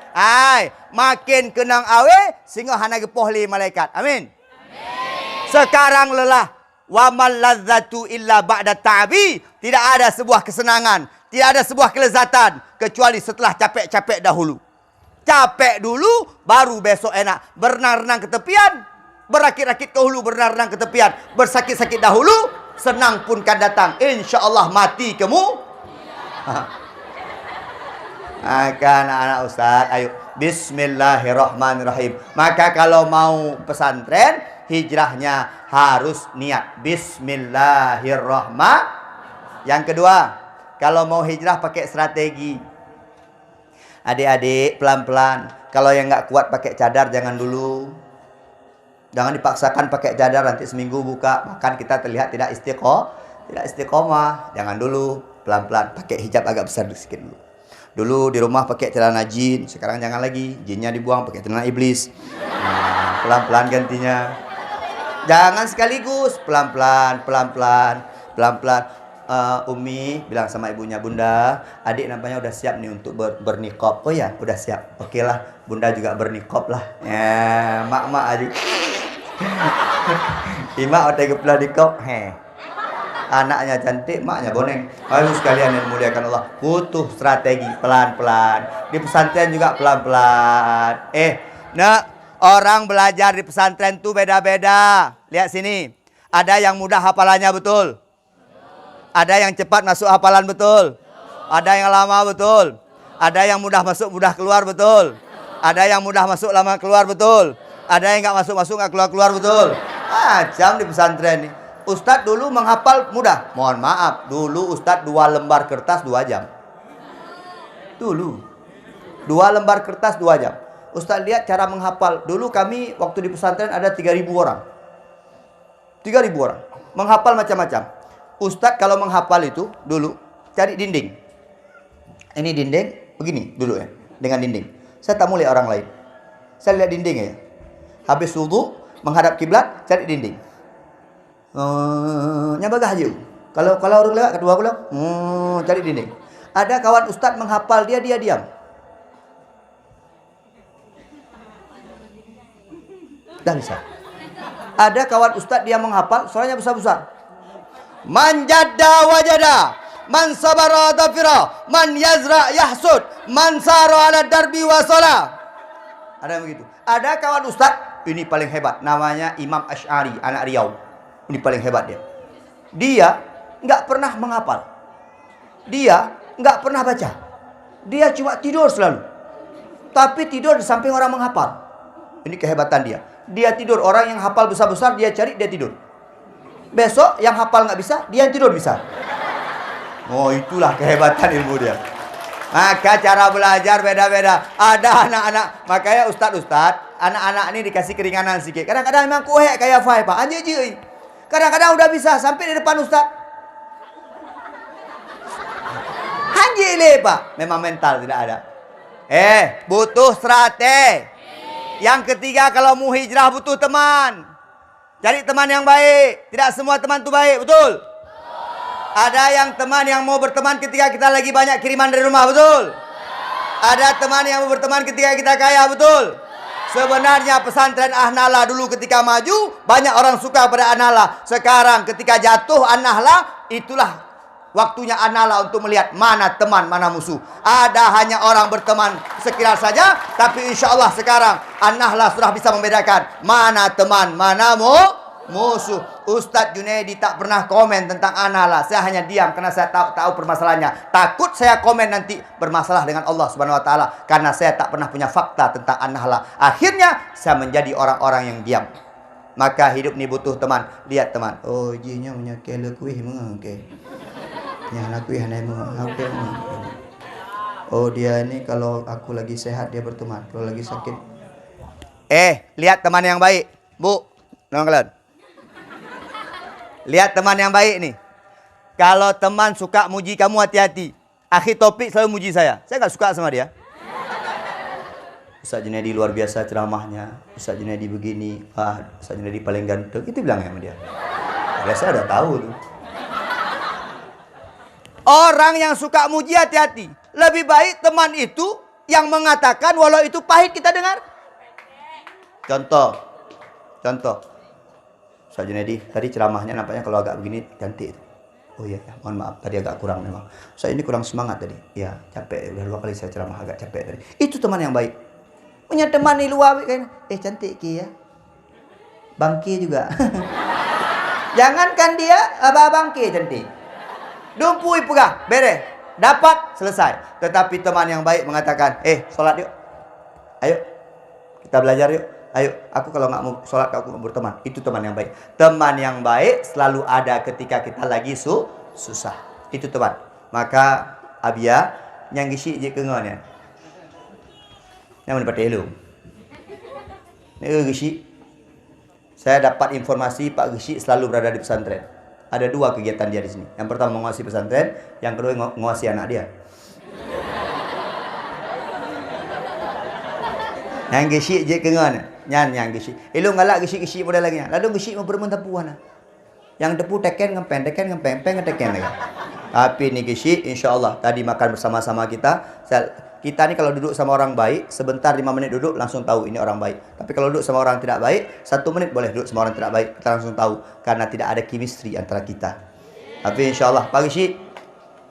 Makin kenang awe sehingga hana gepoh li malaikat. Amin. Sekarang lelah. Wa mal ladzatu illa ba'da ta'bi. Tidak ada sebuah kesenangan, tidak ada sebuah kelezatan kecuali setelah capek-capek dahulu. Capek dulu baru besok enak. Berenang-renang ke tepian, berakit-rakit ke hulu, berenang-renang ke tepian, bersakit-sakit dahulu, senang pun kan datang. InsyaAllah mati kamu. Maka anak-anak Ustaz, ayo Bismillahirrahmanirrahim. Maka kalau mau pesantren, hijrahnya harus niat Bismillahirrahmanirrahim. Yang kedua, kalau mau hijrah pakai strategi. Adik-adik pelan-pelan. Kalau yang nggak kuat pakai cadar jangan dulu. Jangan dipaksakan pakai cadar, nanti seminggu buka makan kita terlihat tidak istiqomah. Jangan dulu, pelan-pelan pakai hijab agak besar sedikit dulu. Dulu di rumah pakai celana jin, sekarang jangan lagi. Jinnya dibuang pakai celana iblis. Nah, pelan-pelan gantinya. Jangan sekaligus, pelan-pelan. Umi bilang sama ibunya, Bunda, adik nampaknya udah siap nih untuk bernikop. Oh ya, udah siap. Oke lah, Bunda juga bernikop lah. Ya, mak adik. Imak otak kepala nikop. Anaknya cantik, maknya boneng. Ayo sekalian yang muliakan Allah, butuh strategi pelan-pelan. Di pesantren juga pelan-pelan. Orang belajar di pesantren tuh beda-beda. Lihat sini. Ada yang mudah hafalannya betul. Ada yang cepat masuk hafalan betul. Ada yang lama betul. Ada yang mudah masuk, mudah keluar betul. Ada yang mudah masuk, lama keluar betul. Ada yang nggak masuk, nggak keluar betul. Macam di pesantren nih. Ustadz dulu menghafal mudah. Mohon maaf, dulu Ustadz 2 lembar kertas 2 jam. Dulu 2 lembar kertas 2 jam. Ustadz lihat cara menghafal. Dulu kami waktu di pesantren ada 3.000 orang. 3.000 orang. Menghafal macam-macam. Ustadz kalau menghafal itu dulu cari dinding. Ini dinding begini dulu ya, dengan dinding. Saya tak mulai orang lain. Saya lihat dinding ya. Habis wudu menghadap kiblat, cari dinding. Nyabagah aja. Kalau orang lewat kedua aku cari dinding. Ada kawan Ustadz menghafal, dia diam. Dah bisa. Ada kawan Ustadz dia menghafal, suaranya besar-besar. Man jadda wajada, man sabara dafira, man yazra yahsud, man sara ala darbi wasala. Ada begitu. Ada kawan Ustadz, ini paling hebat, namanya Imam Asy'ari, anak Riau. Ini paling hebat dia. Dia nggak pernah menghafal. Dia nggak pernah baca. Dia cuma tidur selalu. Tapi tidur di samping orang menghafal. Ini kehebatan dia. Dia tidur, orang yang hafal besar-besar dia cari, dia tidur. Besok yang hafal nggak bisa, dia yang tidur bisa. Oh, itulah kehebatan ilmu dia. Maka cara belajar beda-beda. Ada anak-anak, makanya Ustadz, anak-anak ini dikasih keringanan sedikit. Kadang-kadang memang kuhek kayak Fai, Pak. Anjir. Kadang-kadang udah bisa sampai di depan Ustadz. Anjir, Pak. Memang mental tidak ada. Butuh strategi. Yang ketiga, kalau mau hijrah butuh teman. Cari teman yang baik. Tidak semua teman itu baik, betul? Ada yang teman yang mau berteman ketika kita lagi banyak kiriman dari rumah, betul? Ada teman yang mau berteman ketika kita kaya, betul? Sebenarnya pesantren An-Nahlah dulu ketika maju, banyak orang suka pada An-Nahlah. Sekarang ketika jatuh An-Nahlah, itulah waktunya An-Nahlah untuk melihat mana teman, mana musuh. Ada hanya orang berteman sekilas saja, tapi insya Allah sekarang An-Nahlah sudah bisa membedakan mana teman, mana musuh. Ustadz Junaidi tak pernah komen tentang An-Nahlah. Saya hanya diam karena saya tahu permasalahannya. Takut saya komen nanti bermasalah dengan Allah Subhanahu Wa Taala karena saya tak pernah punya fakta tentang An-Nahlah. Akhirnya saya menjadi orang-orang yang diam. Maka hidup ini butuh teman. Lihat teman. Oh, jinya punya kelekuih mengke. Yang aku yang oh dia ini kalau aku lagi sehat dia berteman, kalau lagi sakit. Lihat teman yang baik, Bu. Tolong kalian. Lihat teman yang baik nih. Kalau teman suka muji kamu, hati-hati. Akhi Topik selalu muji saya. Saya nggak suka sama dia. Ustaz Junaidi luar biasa ceramahnya. Ustaz Junaidi begini. Ustaz Junaidi paling ganteng. Itu bilang sama dia. Saya udah tahu tuh. Orang yang suka muji, hati-hati. Lebih baik teman itu yang mengatakan walau itu pahit kita dengar. Contoh. Ustaz Junaidi, tadi ceramahnya nampaknya kalau agak begini cantik. Oh iya, mohon maaf tadi agak kurang memang. Saya ini kurang semangat tadi. Ya, capek. Udah 2 kali saya ceramah agak capek tadi. Itu teman yang baik. Punya teman nih luar kan. Cantik Ki ya. Bangki juga. Jangankan dia, abang Ki cantik. Dumpui pegah, beres. dapat, selesai. Tetapi teman yang baik mengatakan, sholat yuk. Ayo, kita belajar yuk. Ayo, aku kalau nggak mau sholat, aku mau berteman. Itu teman yang baik. Teman yang baik selalu ada ketika kita lagi susah. Itu teman. Maka, Abia, yang gisi je kengon ya. Yang mendapat elok. Ini gisi. Saya dapat informasi Pak Gisi selalu berada di pesantren. Ada 2 kegiatan dia di sini. Yang pertama menguasai pesantren, yang kedua menguasai anak dia. Yang Gisi je kengon. Yang Gisi. Elok galak Gisi model lagi. Lalu Gisi mau bermentapuan. Yang depu teken ngempeng teken lagi. Tapi ni Gisi insyaallah tadi makan bersama-sama kita. Kita ni kalau duduk sama orang baik, sebentar 5 menit duduk langsung tahu ini orang baik. Tapi kalau duduk sama orang tidak baik, 1 menit boleh duduk sama orang tidak baik, kita langsung tahu karena tidak ada chemistry antara kita. Tapi insyaallah Pak Gisi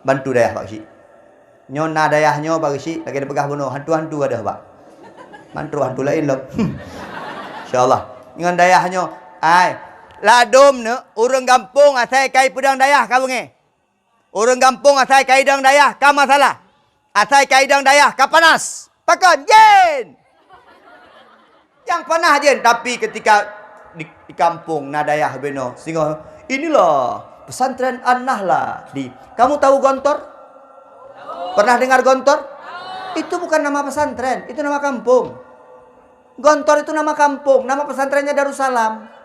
bantu dayah Pak Gisi. Nyona dayahnya Pak Gisi lagi ada pegah bunuh hantu-hantu ada Pak. Mantu hantu lain loh. Insyaallah. Dengan dayahnya, ladum ne urang kampung asai kai pedang dayah kamu nge. Urang kampung asai kai pedang dayah ka masalah. Asai kai pedang dayah ka panas. Pakon jen. Yang panas jen, tapi ketika di kampung nadayah beno singo, inilah pesantren An-Nahlah di. Kamu tahu Gontor? Pernah dengar Gontor? Itu bukan nama pesantren, itu nama kampung. Gontor itu nama kampung, nama pesantrennya Darussalam.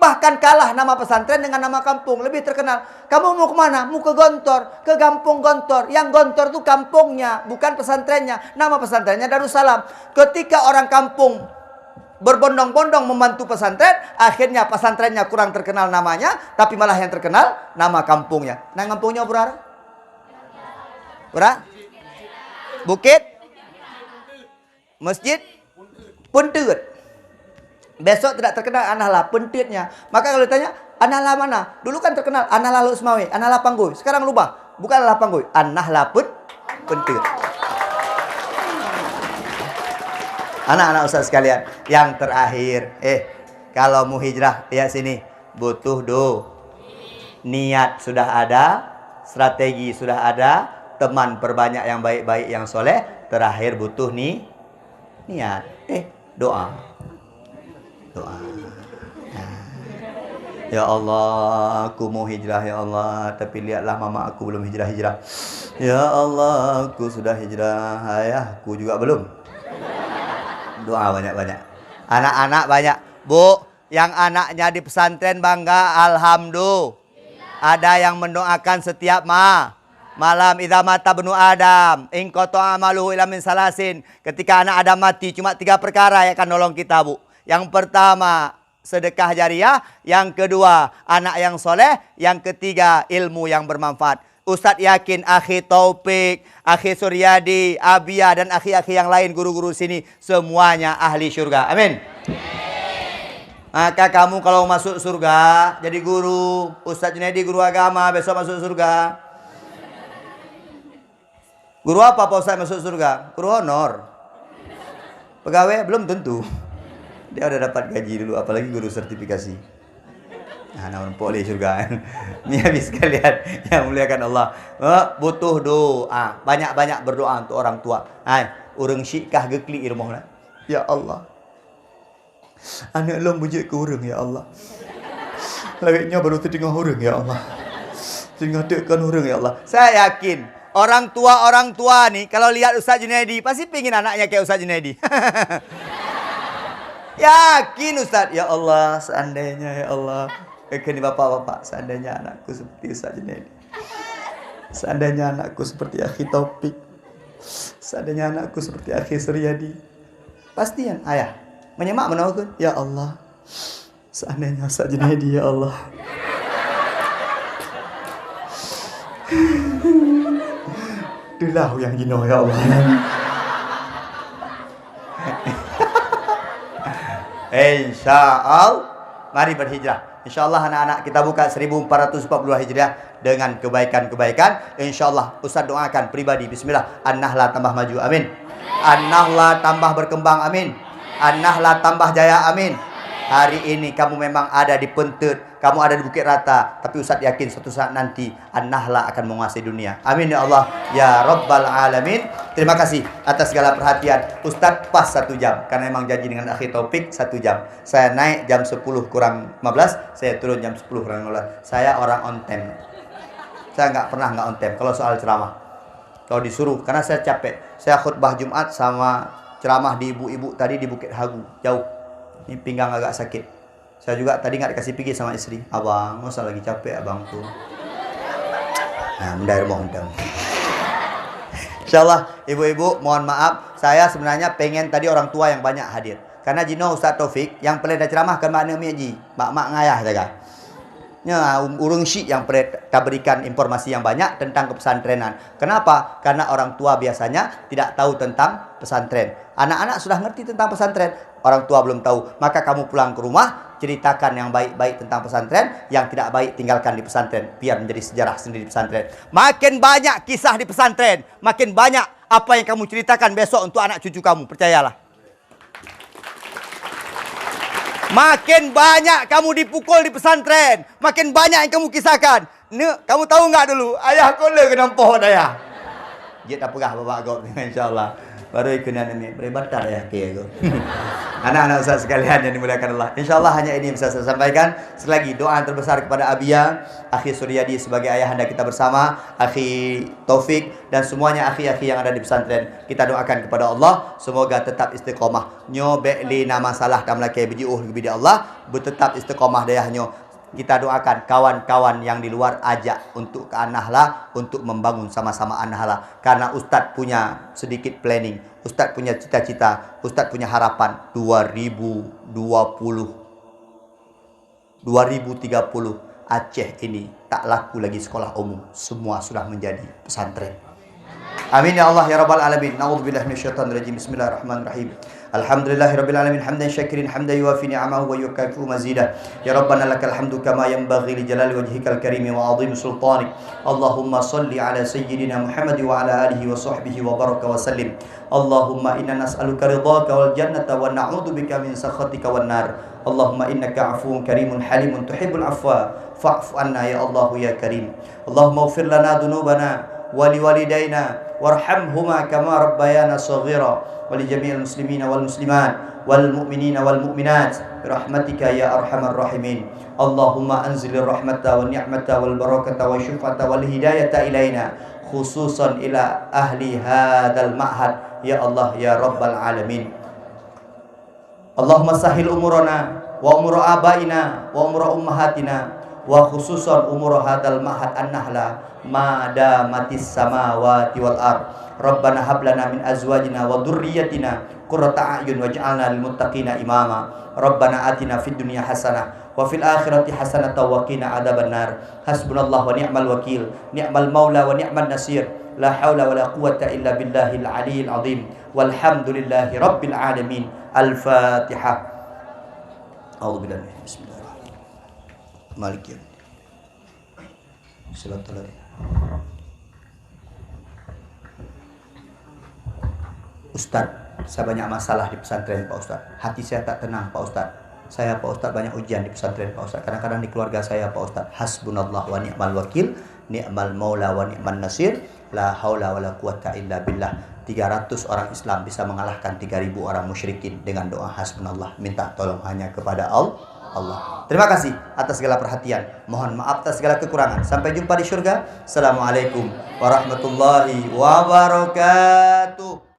Bahkan kalah nama pesantren dengan nama kampung, lebih terkenal. Kamu mau kemana? Mau ke Gontor, ke kampung Gontor. Yang Gontor itu kampungnya, bukan pesantrennya. Nama pesantrennya Darussalam. Ketika orang kampung berbondong-bondong membantu pesantren, akhirnya pesantrennya kurang terkenal namanya, tapi malah yang terkenal nama kampungnya. Nah kampungnya berapa? Berapa? Bukit? Masjid? Puntut. Besok tidak terkenal An-Nahlah, Puntutnya. Maka kalau ditanya, An-Nahlah mana? Dulu kan terkenal An-Nahlah Lusmawi, An-Nahlah Panggoy. Sekarang lupa, bukan An-Nahlah Panggoy, An-Nahlah Puntut. Anak-anak Ustaz sekalian, yang terakhir, kalau mau hijrah, lihat sini, butuh niat sudah ada, strategi sudah ada, teman perbanyak yang baik-baik yang soleh, terakhir butuh niat, doa. Ya Allah, aku mau hijrah ya Allah, tapi lihatlah mama aku belum hijrah. Ya Allah, aku sudah hijrah, ayahku juga belum. Doa banyak-banyak. Anak-anak banyak. Bu, yang anaknya di pesantren bangga, alhamdulillah. Ada yang mendoakan setiap malam idza mata benu Adam, in qata amaluhu ila min salasin. Ketika anak Adam mati, cuma 3 perkara yang akan nolong kita, Bu. Yang pertama, sedekah jariah. Yang kedua, anak yang soleh. Yang ketiga, ilmu yang bermanfaat. Ustadz yakin akhi Taufik, akhi Suryadi, Abia, dan akhi-akhi yang lain, guru-guru sini, semuanya ahli surga. Amin. Maka kamu kalau masuk surga, jadi guru, Ustadz Junaidi guru agama, besok masuk surga. Guru apa Pak Ustadz masuk surga? Guru honor. Pegawai belum tentu. Dia udah dapat gaji dulu, apalagi guru sertifikasi. Nah, namun boleh surga. Ini habis sekalian yang muliakan Allah. Butuh doa, banyak-banyak berdoa untuk orang tua. Urang syikah gekli irmohna. Ya Allah, anak long bujuk ke urang ya Allah. Lawiknya baru terdengar urang ya Allah. Terdengar tekan urang ya Allah. Saya yakin orang tua nih kalau lihat Ustaz Junaidi pasti pingin anaknya kayak Ustaz Junaidi. Yakin Ustaz, ya Allah, seandainya ya Allah, ini bapak-bapak, seandainya anakku seperti Ustaz Junaidi, seandainya anakku seperti akhi Taufik, seandainya anakku seperti akhi Suryadi, pasti yang ayah menyemak menawarkan, ya Allah, seandainya Ustaz Junaidi ya Allah. Itulah yang jino ya Allah. Insyaallah, mari berhijrah. Insyaallah anak-anak kita buka 1442 Hijriah dengan kebaikan-kebaikan. Insyaallah Ustaz doakan pribadi. Bismillah. An-Nahlah tambah maju. Amin. An-Nahlah tambah berkembang. Amin. An-Nahlah tambah jaya. Amin. Hari ini kamu memang ada di Puntut, kamu ada di Bukit Rata, tapi Ustaz yakin suatu saat nanti An-Nahla akan menguasai dunia. Amin ya Allah ya Rabbal Alamin. Terima kasih atas segala perhatian. Ustaz pas 1 jam, karena memang janji dengan Akhi Taufik 1 jam. Saya naik jam 10 kurang 15, saya turun jam 10 kurang 15. Saya orang on time. Saya nggak on time kalau soal ceramah. Kalau disuruh, karena saya capek. Saya khutbah Jumat sama ceramah di ibu-ibu tadi di Bukit Hagu, jauh. Ini pinggang agak sakit. Saya juga tadi nggak dikasih pergi sama istri. Abang, nggak usah lagi capek abang tuh. Nah, mendai mohon dong. Insyaallah, ibu-ibu mohon maaf. Saya sebenarnya pengen tadi orang tua yang banyak hadir. Karena Jino Ustaz Taufik yang pelai dah ceramah kan makna miaji. Mak-mak ngayah jaga. Ya, urung syik yang kita berikan informasi yang banyak tentang kepesantrenan. Kenapa? Karena orang tua biasanya tidak tahu tentang pesantren. Anak-anak sudah ngerti tentang pesantren, orang tua belum tahu. Maka kamu pulang ke rumah, ceritakan yang baik-baik tentang pesantren, yang tidak baik tinggalkan di pesantren, biar menjadi sejarah sendiri di pesantren. Makin banyak kisah di pesantren, makin banyak apa yang kamu ceritakan besok untuk anak cucu kamu, percayalah. Makin banyak kamu dipukul di pesantren, makin banyak yang kamu kisahkan. Kamu tahu nggak dulu, ayah kola kena pohon ayah. Dia tak pegah bapak kau, insyaAllah. Baru ikutan ini, berebatar ya kaya kau. Anak-anak Ustaz sekalian yang dimuliakan Allah, InsyaAllah hanya ini yang bisa saya sampaikan. Selagi doa yang terbesar kepada Abia, Akhi Suryadi sebagai ayahanda kita bersama, Akhi Taufik, dan semuanya akhi-akhi yang ada di pesantren. Kita doakan kepada Allah, semoga tetap istiqomah. Nyo be'li nama salah tam lakai berjiuh kepada Allah, bertetap istiqomah dayahnyo. Kita doakan kawan-kawan yang di luar ajak untuk ke An-Nahla, untuk membangun sama-sama An-Nahla. Karena Ustadz punya sedikit planning, Ustadz punya cita-cita, Ustadz punya harapan 2030 Aceh ini tak laku lagi sekolah umum, semua sudah menjadi pesantren. Amin ya Allah ya Rabbal Alamin. Na'udzubillahi minasyaitonirrajim. Bismillahirrahmanirrahim. Alhamdulillahirabbil alamin hamdan syakirin hamdan yuwafi ni'amahu wa yukafi'u mazidah. Ya Rabbana lakal hamdu kama yanbaghi li jalali wajhikal karim wa 'azimi sultanik. Allahumma shalli ala sayyidina Muhammad wa ala alihi wa sahbihi wa baraka wa sallim. Allahumma inna nas'aluka ridhaka wal jannata wa na'udzubika min sakhatika wan nar. Allahumma innaka 'afuwun karimun halimun tuhibbul 'afwa fa'fu anna ya Allah ya karim. Allahumma ighfir lana dhunubana wa liwalidayna warhamhuma kama rabbayana shaghira. ولجميع المسلمين والمسلمات والمؤمنين والمؤمنات برحمتك يا أرحم الراحمين. اللهم أنزل الرحمة والنعمة والبركة والشفعة والهداية إلينا خصوصا إلى أهل هذا المعهد يا الله يا رب العالمين. اللهم سهل أمورنا وأمور آبائنا وأمور أمهاتنا وخصوصا أمور هذا المعهد An-Nahla ما دامت السماوات والأرض. Rabbana hab lana min azwajina wa dhurriyyatina qurrata a'yun waj'alna lil muttaqina imama. Rabbana atina fid dunya hasanah wa fil akhirati hasanatan wa qina adzabannar. Hasbunallahu wa ni'mal wakil, ni'mal maula wa ni'man nasir. La haula wa la quwwata illa billahil aliyyil azim. Walhamdulillahi rabbil alamin. Al-Fatihah. A'udzu billahi bismillahirrahmanirrahim. Maliki yaumiddin. Ustadz, saya banyak masalah di pesantren Pak Ustadz. Hati saya tak tenang Pak Ustadz. Saya Pak Ustadz banyak ujian di pesantren Pak Ustadz. Kadang-kadang di keluarga saya Pak Ustadz. Hasbunallah wa ni'mal wakil, ni'mal maula wa ni'man nasir. La haula wa la quwata illa billah. 300 orang Islam bisa mengalahkan 3000 orang musyrikin dengan doa hasbunallah. Minta tolong hanya kepada Allah. Terima kasih atas segala perhatian. Mohon maaf atas segala kekurangan. Sampai jumpa di syurga. Assalamualaikum warahmatullahi wabarakatuh.